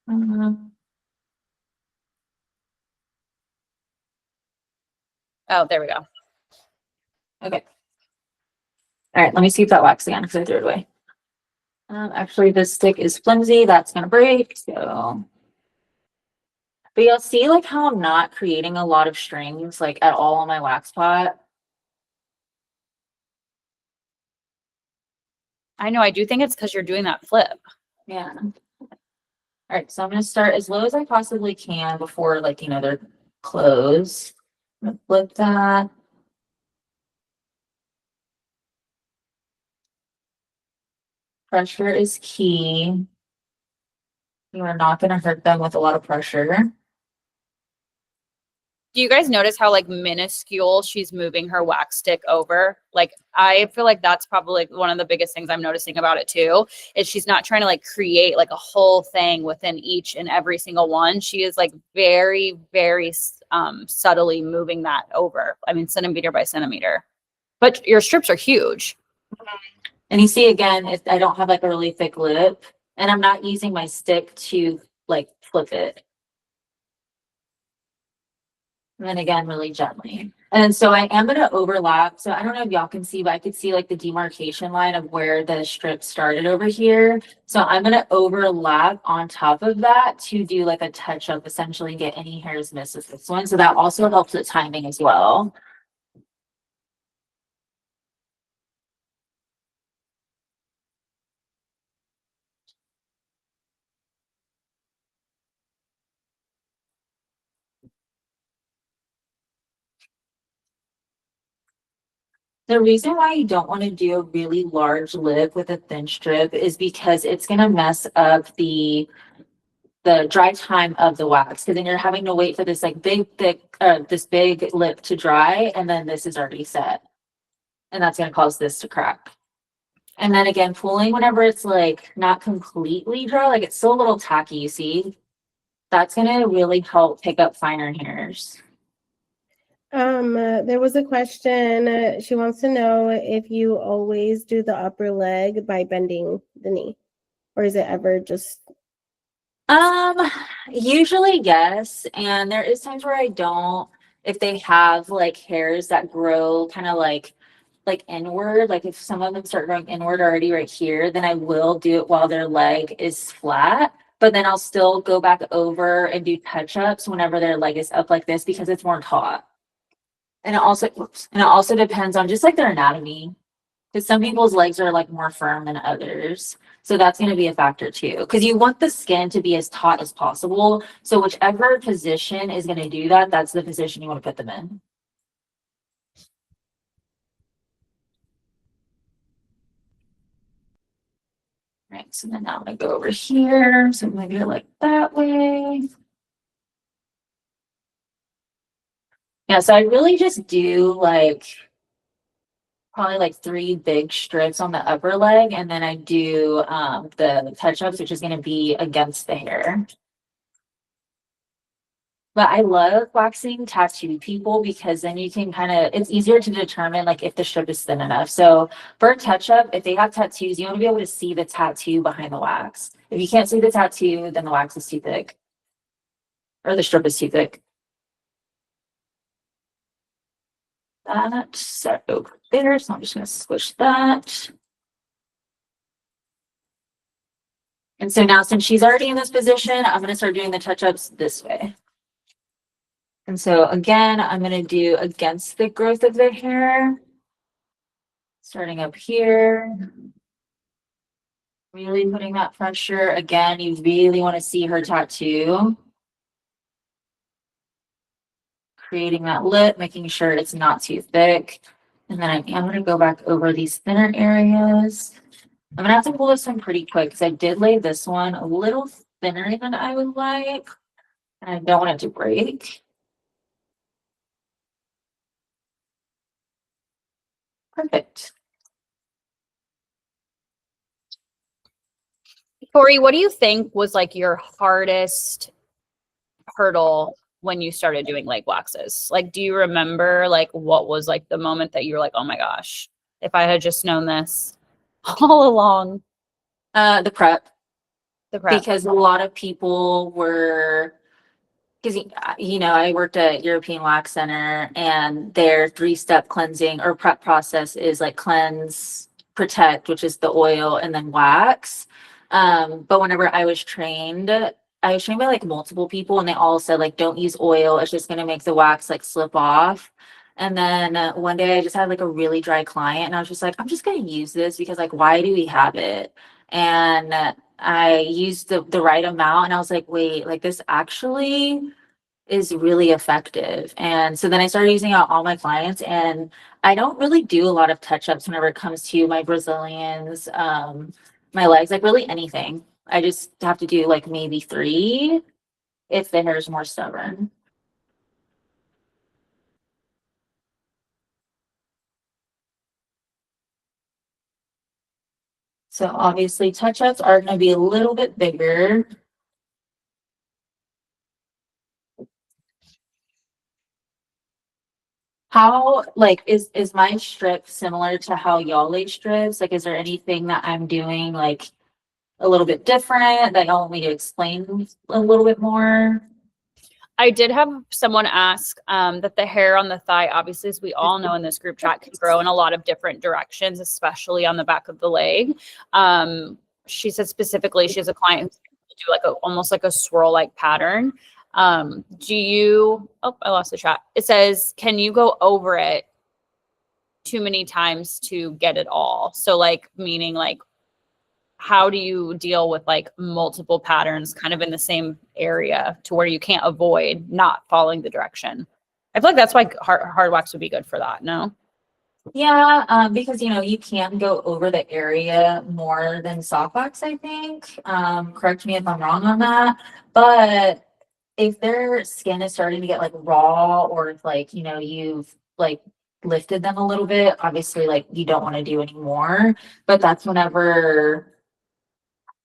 Mhm. Oh, there we go. Okay. All right, let me see if that wax again because I threw it away. Actually, this stick is flimsy. That's gonna break. So, but you'll see like how I'm not creating a lot of strings like at all on my wax pot. I know. I do think it's because you're doing that flip. Yeah. All right, so I'm gonna start as low as I possibly can before like they're closed. I'm gonna flip that. Pressure is key. You are not gonna hurt them with a lot of pressure. Do you guys notice how like minuscule she's moving her wax stick over? Like I feel like that's probably like, one of the biggest things I'm noticing about it too, is she's not trying to like create like a whole thing within each and every single one. She is like very, very subtly moving that over. I mean, centimeter by centimeter. But your strips are huge. And you see again, if I don't have like a really thick lip, and I'm not using my stick to like flip it. And then again, really gently. And so I am going to overlap. So I don't know if y'all can see, but I could see like the demarcation line of where the strip started over here. So I'm going to overlap on top of that to do like a touch up, essentially get any hairs missed with this one. So that also helps with timing as well. The reason why you don't want to do a really large lip with a thin strip is because it's going to mess up the dry time of the wax, because then you're having to wait for this like big thick this big lip to dry, and then this is already set, and that's going to cause this to crack. And then again, pulling whenever it's like not completely dry, like it's still a little tacky, you see, that's going to really help pick up finer hairs. There was a question. She wants to know if you always do the upper leg by bending the knee, or is it ever just? Usually yes, and there is times where I don't, if they have like hairs that grow kind of like inward, like if some of them start growing inward already right here, then I will do it while their leg is flat. But then I'll still go back over and do touch-ups whenever their leg is up like this because it's more taut. And it also depends on just like their anatomy. Because some people's legs are like more firm than others. So that's going to be a factor too. Because you want the skin to be as taut as possible. So whichever position is going to do that, that's the position you want to put them in. Right, so then now I'm going to go over here. So maybe like that way. Yeah, so I really just do like probably like 3 big strips on the upper leg, and then I do the touch-ups, which is going to be against the hair. But I love waxing tattoo people because then you can kind of, it's easier to determine like if the strip is thin enough. So for a touch-up, if they have tattoos, you want to be able to see the tattoo behind the wax. If you can't see the tattoo, then the wax is too thick. Or the strip is too thick. That set over there. So I'm just going to squish that. And so now since she's already in this position, I'm going to start doing the touch-ups this way. And so again, I'm going to do against the growth of their hair. Starting up here. Really putting that pressure. Again, you really want to see her tattoo. Creating that lip, making sure it's not too thick. And then I'm going to go back over these thinner areas. I'm going to have to pull this one pretty quick because I did lay this one a little thinner than I would like. And I don't want it to break. Perfect. Tori, what do you think was like your hardest hurdle when you started doing leg waxes? Like, do you remember like what was like the moment that you were like, oh my gosh, if I had just known this all along? The prep. The prep. because a lot of people were, because I worked at European Wax Center, and their 3-step cleansing or prep process is like cleanse, protect, which is the oil, and then wax. But whenever I was trained by like multiple people, and they all said like, don't use oil, it's just gonna make the wax like slip off. And then one day I just had like a really dry client, and I was just like, I'm just gonna use this because like, why do we have it? And I used the right amount, and I was like, wait, like this actually is really effective. And so then I started using it on all my clients, and I don't really do a lot of touch-ups whenever it comes to my Brazilians, my legs, like really anything. I just have to do like maybe 3 if the hair is more stubborn. So obviously touch-ups are going to be a little bit bigger. How, like, is my strip similar to how y'all lay strips? Like, is there anything that I'm doing like a little bit different that y'all want me to explain a little bit more? I did have someone ask that the hair on the thigh, obviously, as we all know in this group chat, can grow in a lot of different directions, especially on the back of the leg. She said specifically she has a client who's do like almost like a swirl like pattern. I lost the chat. It says, can you go over it too many times to get it all? So like, meaning like, how do you deal with like multiple patterns kind of in the same area to where you can't avoid not following the direction? I feel like that's why hard wax would be good for that. No? Yeah, because you can go over the area more than soft wax, I think. Correct me if I'm wrong on that. But if their skin is starting to get like raw, or if like, you've like lifted them a little bit, obviously like you don't want to do anymore. But that's whenever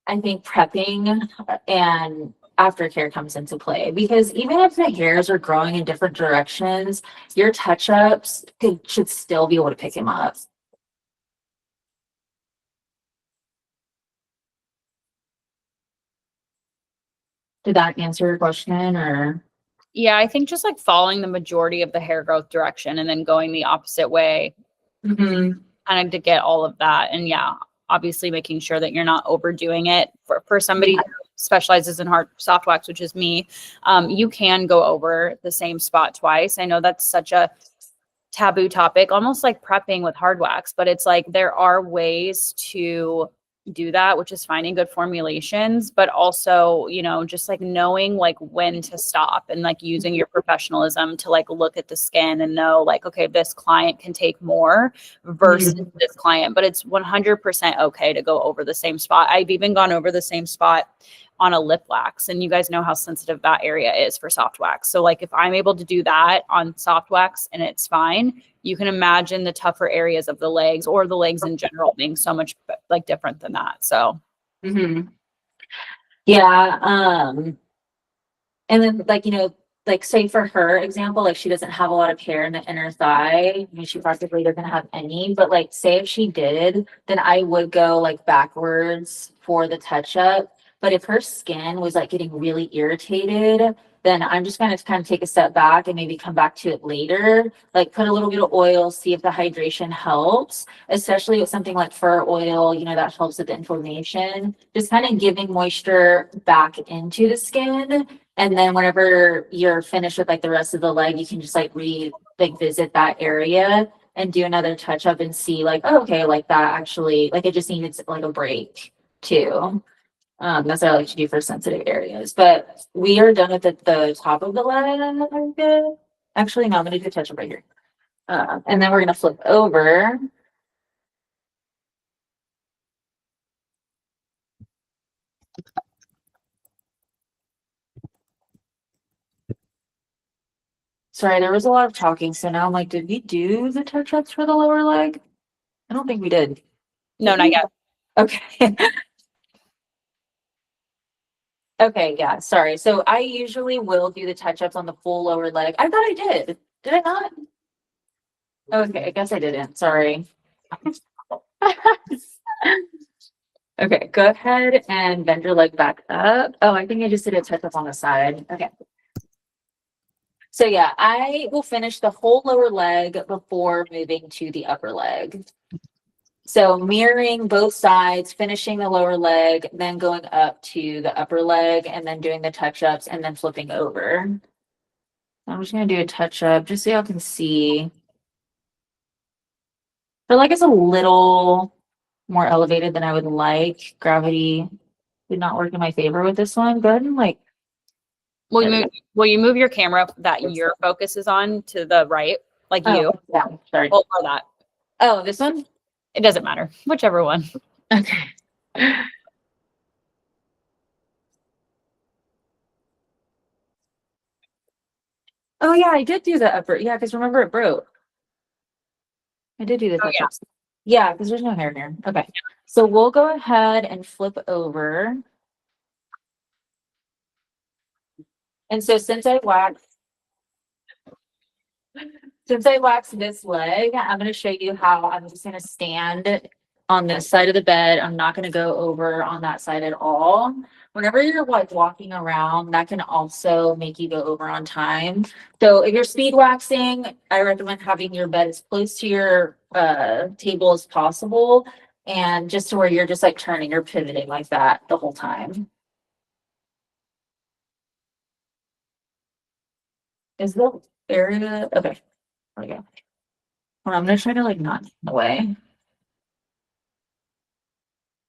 I think prepping and aftercare comes into play, because even if the hairs are growing in different directions, your touch-ups should still be able to pick him up. Did that answer your question, or? Yeah, I think just like following the majority of the hair growth direction and then going the opposite way, kind of to get all of that. And yeah, obviously making sure that you're not overdoing it. For somebody who specializes in hard soft wax, which is me, you can go over the same spot twice. I know that's such a taboo topic, almost like prepping with hard wax, but it's like there are ways to do that, which is finding good formulations, but also, just like knowing like when to stop and like using your professionalism to like look at the skin and know like, okay, this client can take more versus this client, but it's 100% okay to go over the same spot. I've even gone over the same spot on a lip wax, and you guys know how sensitive that area is for soft wax. So like if I'm able to do that on soft wax and it's fine, you can imagine the tougher areas of the legs, or the legs in general, being so much like different than that. So yeah. And then like, like say for her example, like she doesn't have a lot of hair in the inner thigh. She practically doesn't have any, but like say if she did, then I would go like backwards for the touch up. But if her skin was like getting really irritated, then I'm just going to kind of take a step back and maybe come back to it later. Like put a little bit of oil, see if the hydration helps, especially with something like fur oil, that helps with the inflammation. Just kind of giving moisture back into the skin. And then whenever you're finished with like the rest of the leg, you can just like visit that area and do another touch up and see like, oh, okay, like that actually, like it just needs like a break too. That's what I like to do for sensitive areas. But we are done with the top of the leg. Actually, no, I'm gonna do a touch up right here. And then we're gonna flip over. Sorry, there was a lot of talking, so now I'm like, did we do the touch ups for the lower leg? I don't think we did. no, not yet. Okay. Okay, yeah, sorry. So I usually will do the touch-ups on the full lower leg. I thought I did. Did I not? Okay, I guess I didn't. Sorry. Okay, go ahead and bend your leg back up. Oh, I think I just did a touch up on the side. Okay. So yeah, I will finish the whole lower leg before moving to the upper leg. So mirroring both sides, finishing the lower leg, then going up to the upper leg and then doing the touch ups and then flipping over. I'm just going to do a touch up just so y'all can see. I feel like it's a little more elevated than I would like. Gravity did not work in my favor with this one. Go ahead and like. Will you move your camera that your focus is on to the right, like you? Yeah, sorry. Or that. Oh, this one? It doesn't matter. Whichever one. Okay. Oh yeah, I did do the upper. Yeah, because remember it broke. I did do the touch ups. Yeah, because there's no hair here. Okay. So we'll go ahead and flip over. And so since I waxed this leg, I'm going to show you how I'm just going to stand on this side of the bed. I'm not going to go over on that side at all. Whenever you're like walking around, that can also make you go over on time. So if you're speed waxing, I recommend having your bed as close to your table as possible. And just to where you're just like turning or pivoting like that the whole time. Is the area okay? There we go. Well, I'm gonna try to like not get in the way.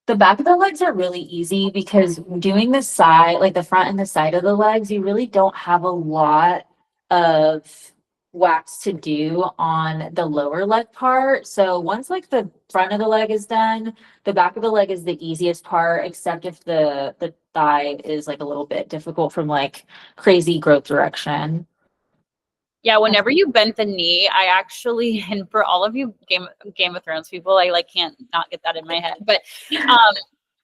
The back of the legs are really easy because doing the side, like the front and the side of the legs, you really don't have a lot of wax to do on the lower leg part. So once like the front of the leg is done, the back of the leg is the easiest part, except if the thigh is like a little bit difficult from like crazy growth direction. Yeah, whenever you bent the knee, I actually, and for all of you Game of Thrones people, I like can't not get that in my head. But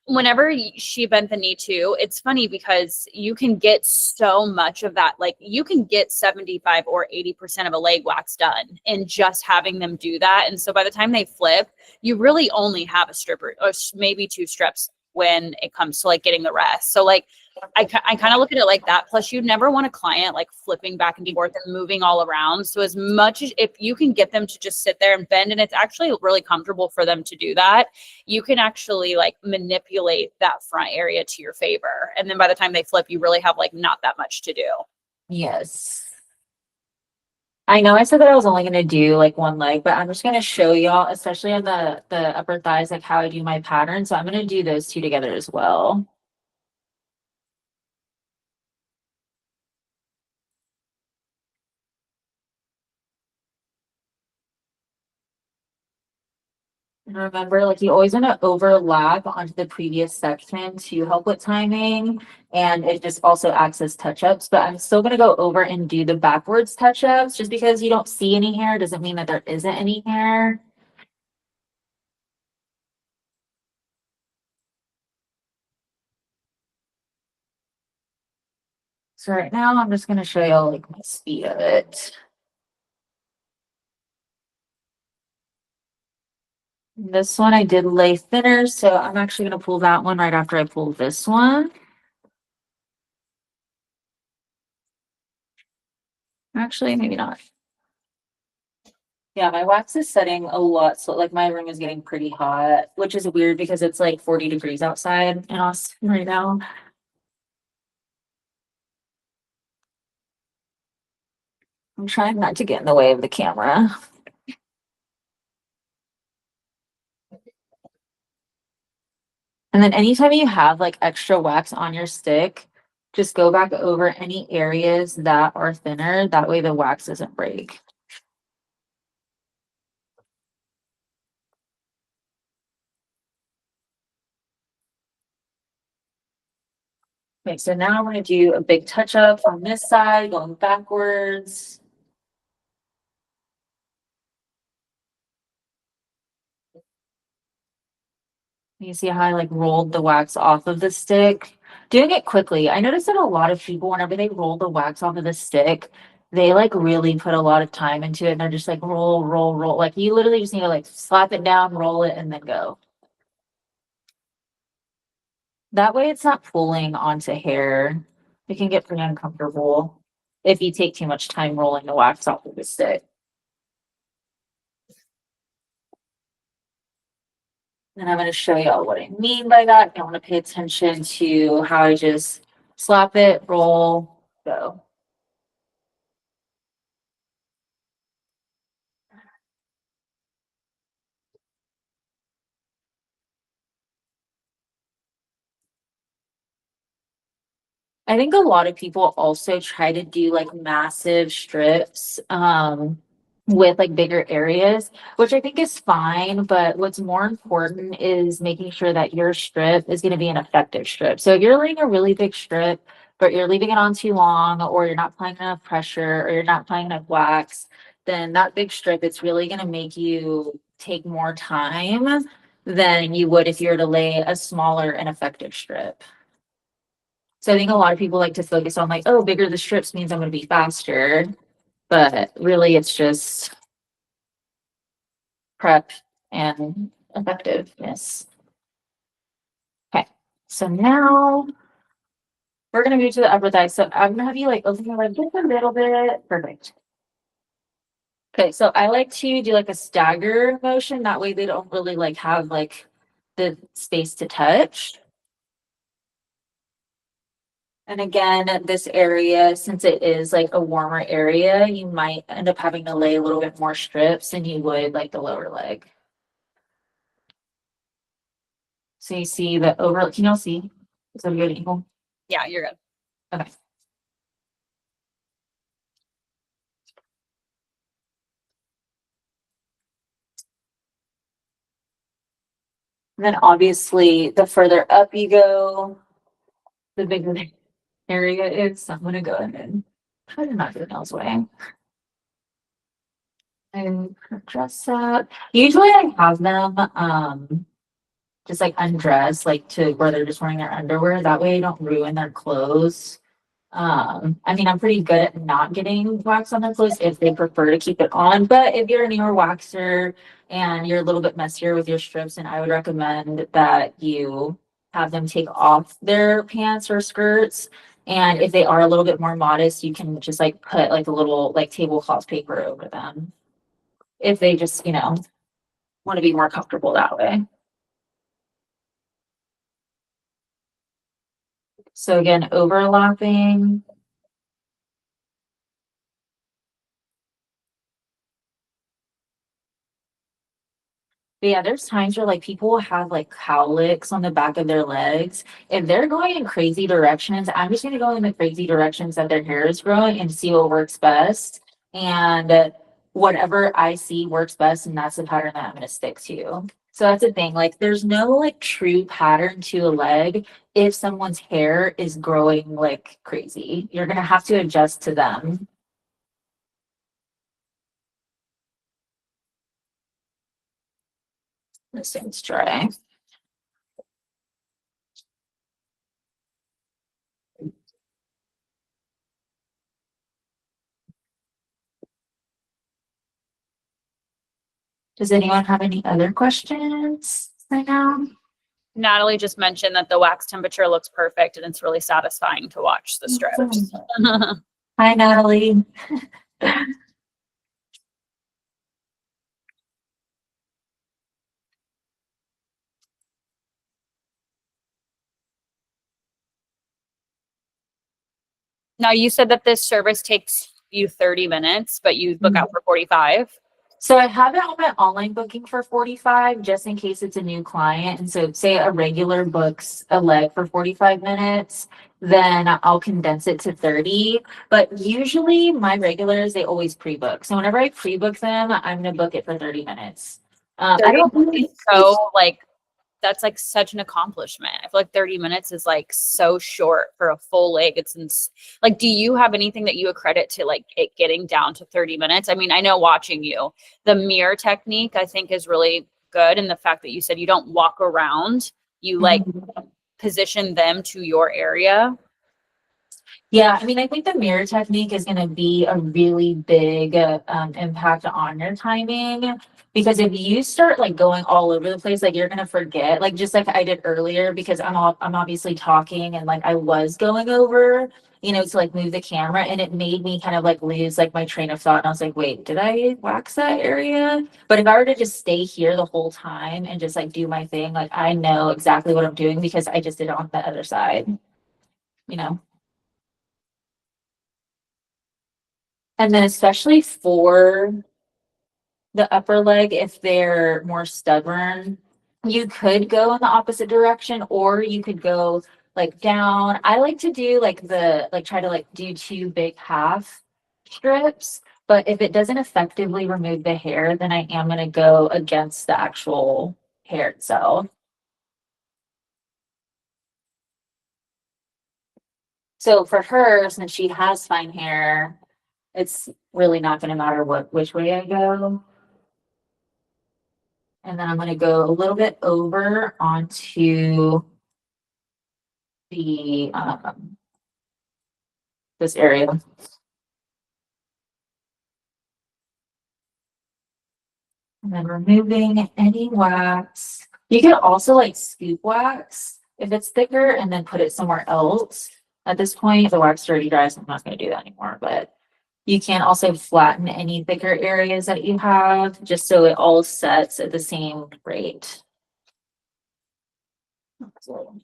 whenever she bent the knee too, it's funny because you can get so much of that. Like you can get 75 or 80% of a leg wax done in just having them do that. And so by the time they flip, you really only have a strip or maybe 2 strips when it comes to like getting the rest. So like I kind of look at it like that. Plus, you'd never want a client like flipping back and forth and moving all around. So as much as if you can get them to just sit there and bend, and it's actually really comfortable for them to do that, you can actually like manipulate that front area to your favor. And then by the time they flip, you really have like not that much to do. Yes. I know I said that I was only going to do like one leg, but I'm just going to show y'all, especially on the upper thighs, like how I do my pattern. So I'm going to do those two together as well. And remember, like you always want to overlap onto the previous section to help with timing. And it just also acts as touch-ups. But I'm still going to go over and do the backwards touch-ups. Just because you don't see any hair doesn't mean that there isn't any hair. So right now I'm just going to show y'all like my speed of it. This one I did lay thinner, so I'm actually going to pull that one right after I pull this one. Actually, maybe not. Yeah, my wax is setting a lot, so like my room is getting pretty hot, which is weird because it's like 40 degrees outside in Austin right now. I'm trying not to get in the way of the camera. And then anytime you have like extra wax on your stick, just go back over any areas that are thinner. That way the wax doesn't break. Okay, so now we're going to do a big touch up on this side, going backwards. You see how I like rolled the wax off of the stick? Doing it quickly. I noticed that a lot of people, whenever they roll the wax off of the stick, they like really put a lot of time into it and they're just like roll, roll, roll. Like you literally just need to like slap it down, roll it, and then go. That way it's not pulling onto hair. It can get pretty uncomfortable if you take too much time rolling the wax off of the stick. And I'm going to show y'all what I mean by that. You want to pay attention to how I just slap it, roll, go. I think a lot of people also try to do like massive strips with like bigger areas, which I think is fine. But what's more important is making sure that your strip is going to be an effective strip. So if you're laying a really big strip, but you're leaving it on too long, or you're not applying enough pressure, or you're not applying enough wax, then that big strip, it's really going to make you take more time than you would if you were to lay a smaller and effective strip. So I think a lot of people like to focus on like, oh, bigger the strips means I'm going to be faster. But really it's just prep and effectiveness. Okay, so now we're going to move to the upper thigh. So I'm going to have you like open your leg just a little bit. Perfect. Okay, so I like to do like a stagger motion. That way they don't really like have like the space to touch. And again, this area, since it is like a warmer area, you might end up having to lay a little bit more strips than you would like the lower leg. So you see the over, can y'all see? Is that a good angle? Yeah, you're good. Okay. And then obviously the further up you go, the bigger the area is. So I'm gonna go ahead and try to not do it elsewhere. And dress up. Usually I have them just like undress, like to where they're just wearing their underwear. That way I don't ruin their clothes. I mean, I'm pretty good at not getting wax on their clothes if they prefer to keep it on. But if you're a newer waxer and you're a little bit messier with your strips, then I would recommend that you have them take off their pants or skirts. And if they are a little bit more modest, you can just like put like a little like tablecloth paper over them. If they just, want to be more comfortable that way. So again, overlapping. But yeah, there's times where like people will have like cowlicks on the back of their legs. If they're going in crazy directions, I'm just gonna go in the crazy directions that their hair is growing and see what works best. And whatever I see works best, and that's the pattern that I'm gonna stick to. So that's the thing. Like there's no like true pattern to a leg if someone's hair is growing like crazy. You're gonna have to adjust to them. This thing's dry. Does anyone have any other questions right now? Natalie just mentioned that the wax temperature looks perfect and it's really satisfying to watch the strips. Hi, Natalie. Now, you said that this service takes you 30 minutes, but you book out for 45. So I have it on my online booking for 45, just in case it's a new client. And so say a regular books a leg for 45 minutes, then I'll condense it to 30. But usually my regulars, they always pre-book. So whenever I pre-book them, I'm going to book it for 30 minutes. I don't think So like, that's like such an accomplishment. I feel like 30 minutes is like so short for a full leg. Like, do you have anything that you accredit to like it getting down to 30 minutes? I mean, I know watching you, the mirror technique I think is really good. And the fact that you said you don't walk around, you like position them to your area. Yeah, I mean, I think the mirror technique is going to be a really big impact on your timing because if you start like going all over the place, like you're going to forget, like just like I did earlier, because I'm obviously talking and like I was going over, to like move the camera and it made me kind of like lose like my train of thought. And I was like, wait, did I wax that area? But if I were to just stay here the whole time and just like do my thing, like I know exactly what I'm doing because I just did it on the other side, you know? And then especially for the upper leg, if they're more stubborn, you could go in the opposite direction or you could go like down. I like to do like try to like do two big half strips, but if it doesn't effectively remove the hair, then I am going to go against the actual hair itself. So for her, since she has fine hair, it's really not going to matter which way I go. And then I'm going to go a little bit over onto the this area. And then removing any wax. You could also like scoop wax if it's thicker and then put it somewhere else. At this point, the wax already dry, so I'm not going to do that anymore. But you can also flatten any thicker areas that you have just so it all sets at the same rate. So,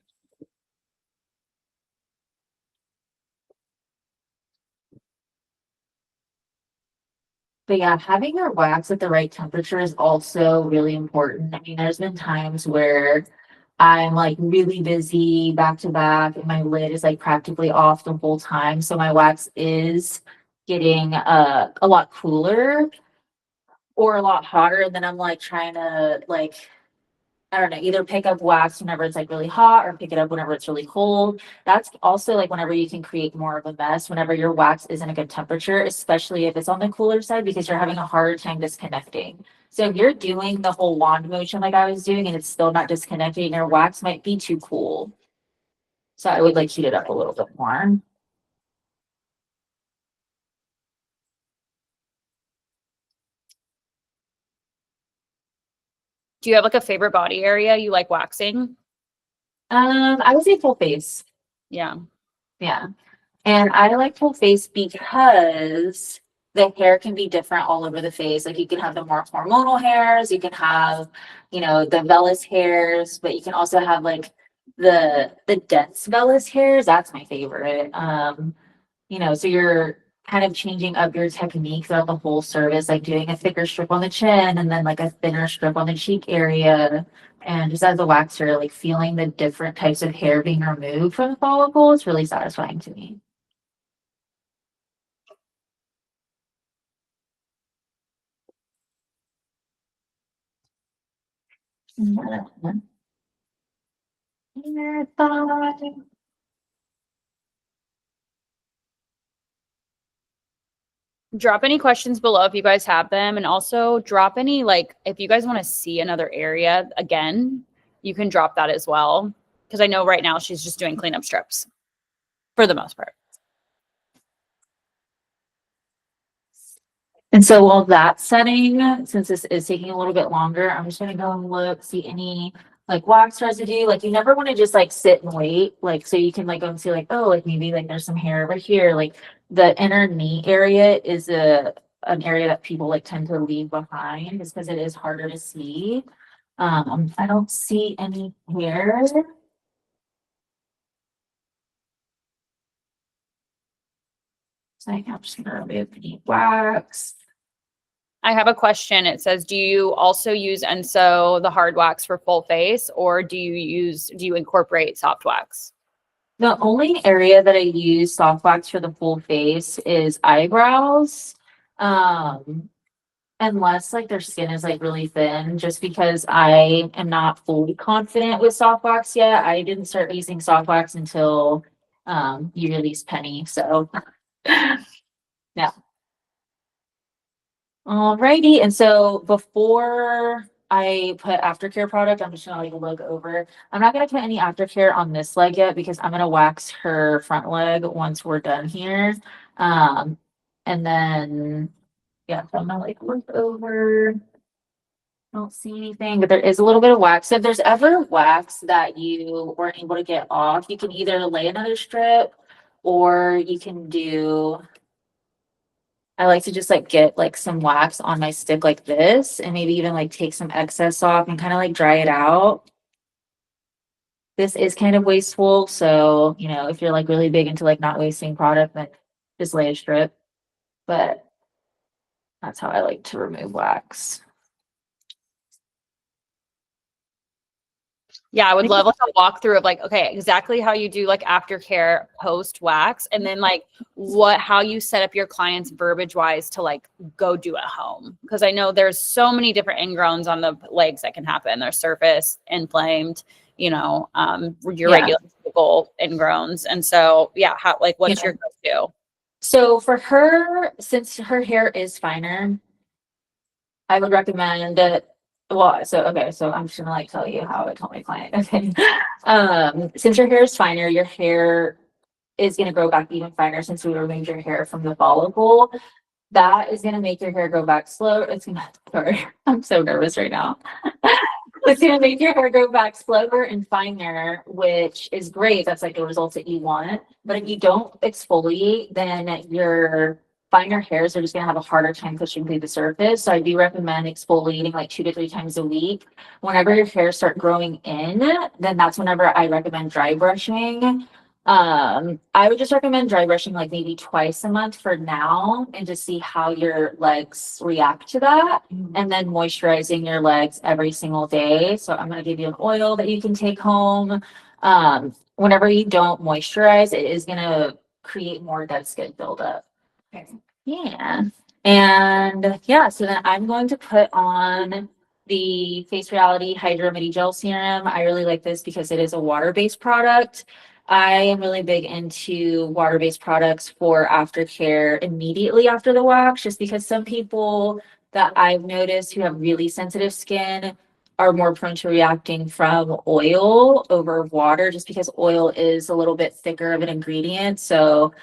but yeah, having your wax at the right temperature is also really important. I mean, there's been times where I'm like really busy back to back and my lid is like practically off the whole time. So my wax is getting a lot cooler or a lot hotter. And then I'm like trying to like I don't know, either pick up wax whenever it's like really hot or pick it up whenever it's really cold. That's also like whenever you can create more of a mess, whenever your wax isn't a good temperature, especially if it's on the cooler side, because you're having a harder time disconnecting. So if you're doing the whole wand motion like I was doing and it's still not disconnecting, your wax might be too cool. So I would like heat it up a little bit more. Do you have like a favorite body area you like waxing? I would say full face. Yeah. Yeah. And I like full face because the hair can be different all over the face. Like you can have the more hormonal hairs, you can have, the vellus hairs, but you can also have like the dense vellus hairs. That's my favorite. So you're kind of changing up your technique throughout the whole service, like doing a thicker strip on the chin and then like a thinner strip on the cheek area. And just as a waxer, like feeling the different types of hair being removed from the follicle is really satisfying to me. Marathon. Drop any questions below if you guys have them. And also drop any, like, if you guys want to see another area again, you can drop that as well. Because I know right now she's just doing cleanup strips for the most part. And so while that's setting, since this is taking a little bit longer, I'm just gonna go and look, see any like wax residue. Like you never want to just like sit and wait. Like so you can like go and see like, oh, like maybe like there's some hair over here. Like the inner knee area is an area that people like tend to leave behind just because it is harder to see. I don't see any hair. So I'm just gonna remove any wax. I have a question. It says, do you also use Enso, the hard wax for full face, or do you incorporate soft wax? The only area that I use soft wax for the full face is eyebrows. Unless like their skin is like really thin, just because I am not fully confident with soft wax yet. I didn't start using soft wax until you released Penny. So yeah. Alrighty. And so before I put aftercare product. I'm just gonna like look over. I'm not gonna put any aftercare on this leg yet because I'm gonna wax her front leg once we're done here. And then yeah, so I'm gonna like look over. Don't see anything, but there is a little bit of wax. So if there's ever wax that you weren't able to get off, you can either lay another strip or you can do, I like to just like get like some wax on my stick like this and maybe even like take some excess off and kind of like dry it out. This is kind of wasteful. So, you know, if you're like really big into like not wasting product, then just lay a strip. But that's how I like to remove wax. Yeah, I would love like a walkthrough of like, okay, exactly how you do like aftercare post wax, and then like how you set up your clients verbiage wise to like go do at home. Because I know there's so many different ingrowns on the legs that can happen. There's surface, inflamed, you know, your regular typical ingrowns. And so yeah, how like what's your go-to? So for her, since her hair is finer, I would recommend it. Well, so okay, so I'm just gonna like tell you how I told my client. Okay. Since your hair is finer, your hair is gonna grow back even finer since we removed your hair from the follicle. That is gonna make your hair grow back slow. It's gonna sorry, I'm so nervous right now. It's gonna make your hair grow back slower and finer, which is great. That's like the results that you want. But if you don't exfoliate, then your finer hairs are just gonna have a harder time pushing through the surface. So I do recommend exfoliating like 2 to 3 times a week. Whenever your hairs start growing in, then that's whenever I recommend dry brushing. I would just recommend dry brushing like maybe twice a month for now and just see how your legs react to that. And then moisturizing your legs every single day. So I'm going to give you an oil that you can take home. Whenever you don't moisturize, it is going to create more dead skin buildup. Okay. Yeah. And yeah, so then I'm going to put on the Face Reality Hydra Remedy Gel Serum. I really like this because it is a water-based product. I am really big into water-based products for aftercare immediately after the wax, just because some people that I've noticed who have really sensitive skin are more prone to reacting from oil over water, just because oil is a little bit thicker of an ingredient. So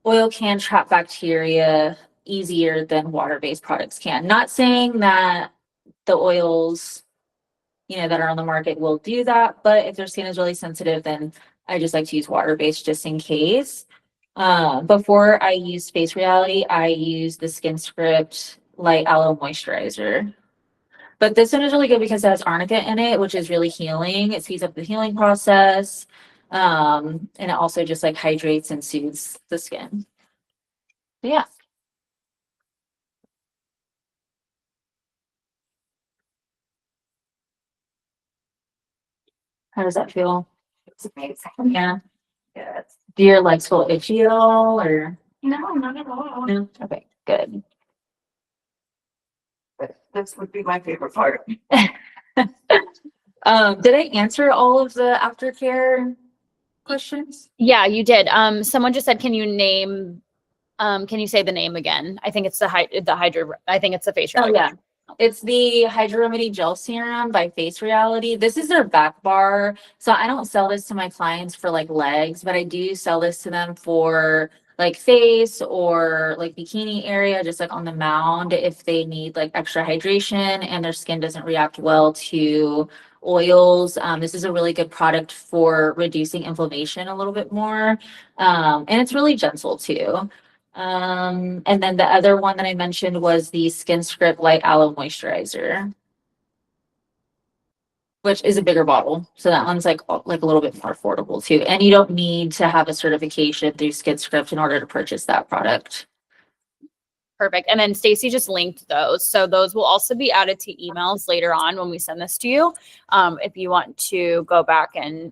oil can trap bacteria easier than water-based products can. Not saying that the oils, you know, that are on the market will do that, but if their skin is really sensitive, then I just like to use water-based just in case. Before I use Face Reality, I use the Skin Script Light Aloe Moisturizer. But this one is really good because it has arnica in it, which is really healing. It speeds up the healing process. And it also just like hydrates and soothes the skin. But yeah. How does that feel? It's amazing. Yeah. Yeah, Do your legs feel itchy at all or no, not at all. no? Okay, good. But this would be my favorite part. Did I answer all of the aftercare questions? Yeah, you did. Someone just said, can you say the name again? I think it's the Hydra. I think it's the Face Reality. Oh yeah. It's the Hydra Remedy Gel Serum by Face Reality. This is their back bar. So I don't sell this to my clients for like legs, but I do sell this to them for like face or like bikini area, just like on the mound if they need like extra hydration and their skin doesn't react well to oils. This is a really good product for reducing inflammation a little bit more. And it's really gentle too. And then the other one that I mentioned was the Skin Script Light Aloe Moisturizer, which is a bigger bottle. So that one's like a little bit more affordable too. And you don't need to have a certification through Skin Script in order to purchase that product. Perfect. And then Stacy just linked those. So those will also be added to emails later on when we send this to you. If you want to go back and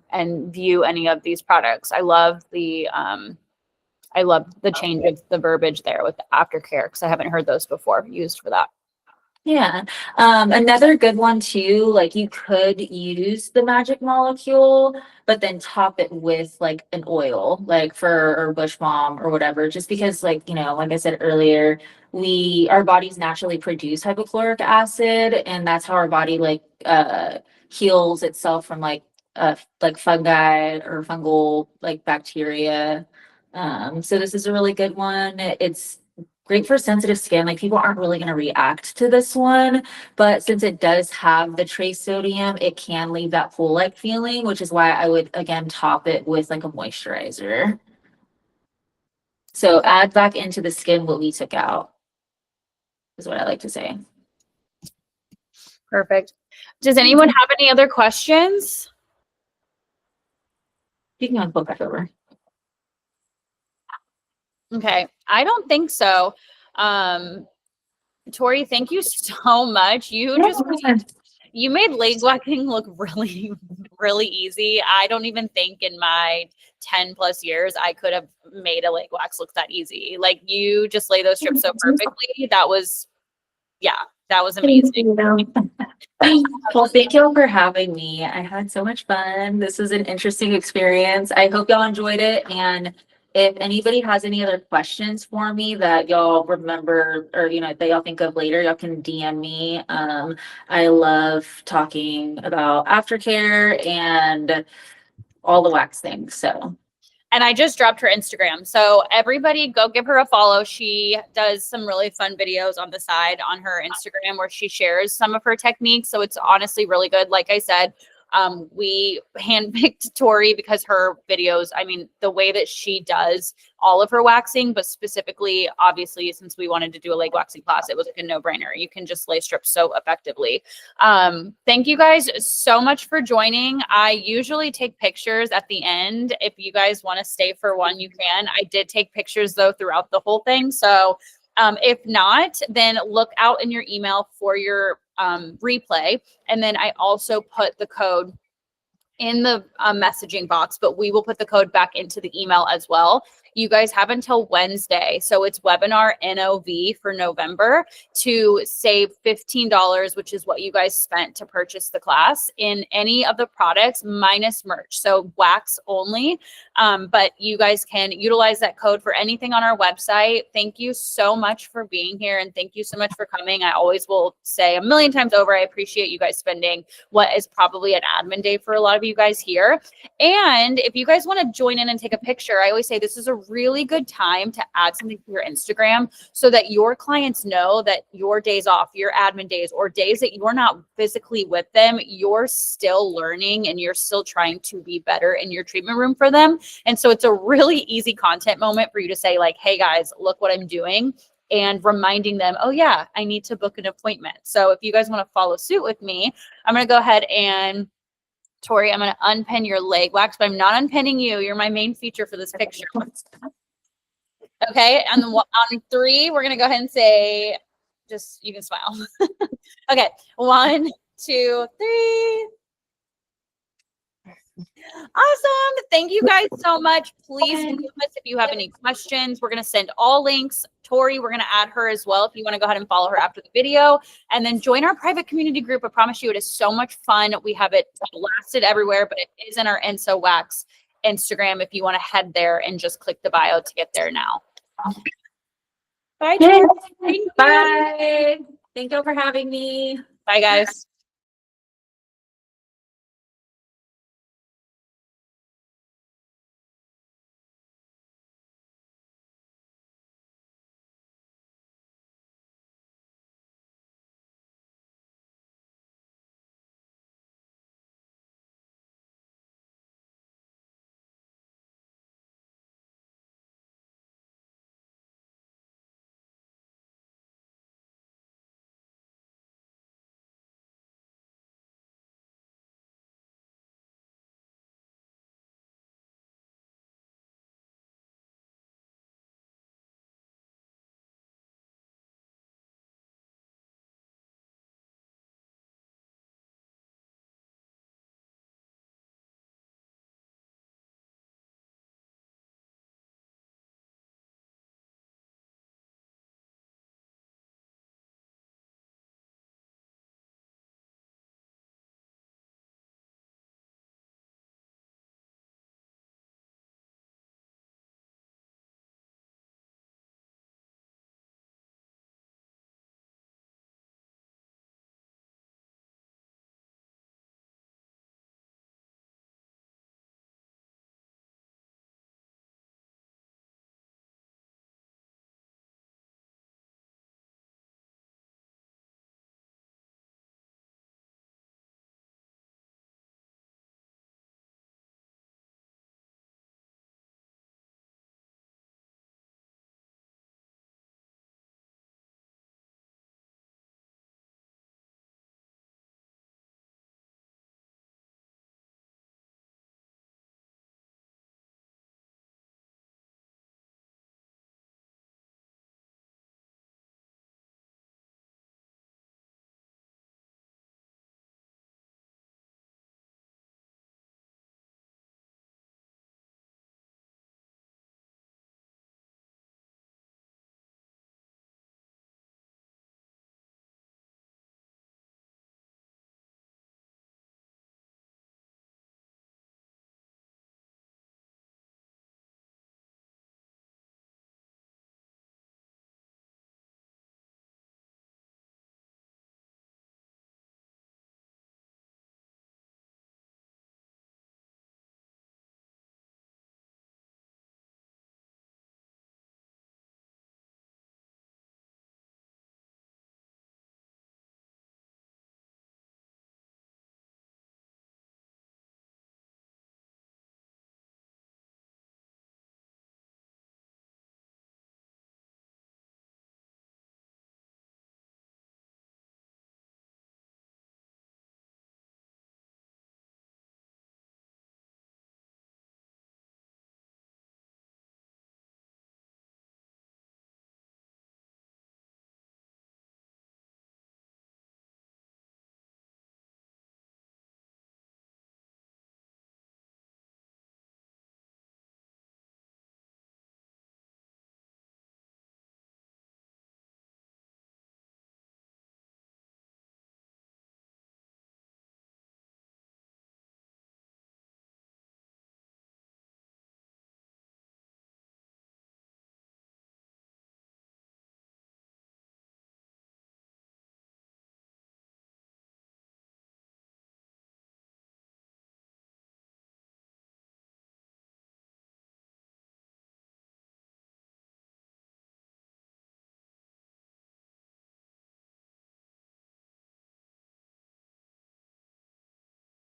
view any of these products. I love the change of the verbiage there with the aftercare because I haven't heard those before used for that. Yeah. Another good one too, like you could use the magic molecule, but then top it with like an oil, like for or bush balm or whatever, just because like, like I said earlier, our bodies naturally produce hypochloric acid, and that's how our body heals itself from like fungi or fungal like bacteria. So this is a really good one. It's great for sensitive skin. Like people aren't really going to react to this one, but since it does have the trace sodium, it can leave that pool-like feeling, which is why I would again top it with like a moisturizer. So add back into the skin what we took out, is what I like to say. Perfect. Does anyone have any other questions? You can flip back over. Okay, I don't think so. Tori, thank you so much. You made leg waxing look really, really easy. I don't even think in my 10 plus years I could have made a leg wax look that easy. Like you just lay those strips so perfectly. That was amazing. Well, thank you all for having me. I had so much fun. This was an interesting experience. I hope y'all enjoyed it. And if anybody has any other questions for me that y'all remember or, that y'all think of later, y'all can DM me. I love talking about aftercare and all the wax things. So. And I just dropped her Instagram. So everybody go give her a follow. She does some really fun videos on the side on her Instagram where she shares some of her techniques. So it's honestly really good. Like I said, we handpicked Tori because her videos, I mean, the way that she does all of her waxing, but specifically, obviously, since we wanted to do a leg waxing class, it was like a no-brainer. You can just lay strips so effectively. Thank you guys so much for joining. I usually take pictures at the end. If you guys want to stay for one, you can. I did take pictures though throughout the whole thing. So if not, then look out in your email for your replay. And then I also put the code in the messaging box, but we will put the code back into the email as well. You guys have until Wednesday. So it's webinar NOV for November to save $15, which is what you guys spent to purchase the class in any of the products minus merch. So wax only. But you guys can utilize that code for anything on our website. Thank you so much for being here. And thank you so much for coming. I always will say a million times over, I appreciate you guys spending what is probably an admin day for a lot of you guys here. And if you guys want to join in and take a picture, I always say this is a really good time to add something to your Instagram so that your clients know that your days off, your admin days, or days that you're not physically with them, you're still learning and you're still trying to be better in your treatment room for them. And so it's a really easy content moment for you to say like, hey guys, look what I'm doing. And reminding them, oh yeah, I need to book an appointment. So if you guys want to follow suit with me, I'm going to go ahead and Tori, I'm going to unpin your leg wax, but I'm not unpinning you. You're my main feature for this picture. Okay. And then on 3, we're going to go ahead and say, just, you can smile. Okay. 1, 2, 3. Awesome. Thank you guys so much. Please DM us if you have any questions. We're going to send all links. Tori, we're going to add her as well if you want to go ahead and follow her after the video. And then join our private community group. I promise you it is so much fun. We have it blasted everywhere, but it is in our Enso Wax Instagram if you want to head there and just click the bio to get there now. Bye, Tori. Bye. Thank you for having me. Bye, guys.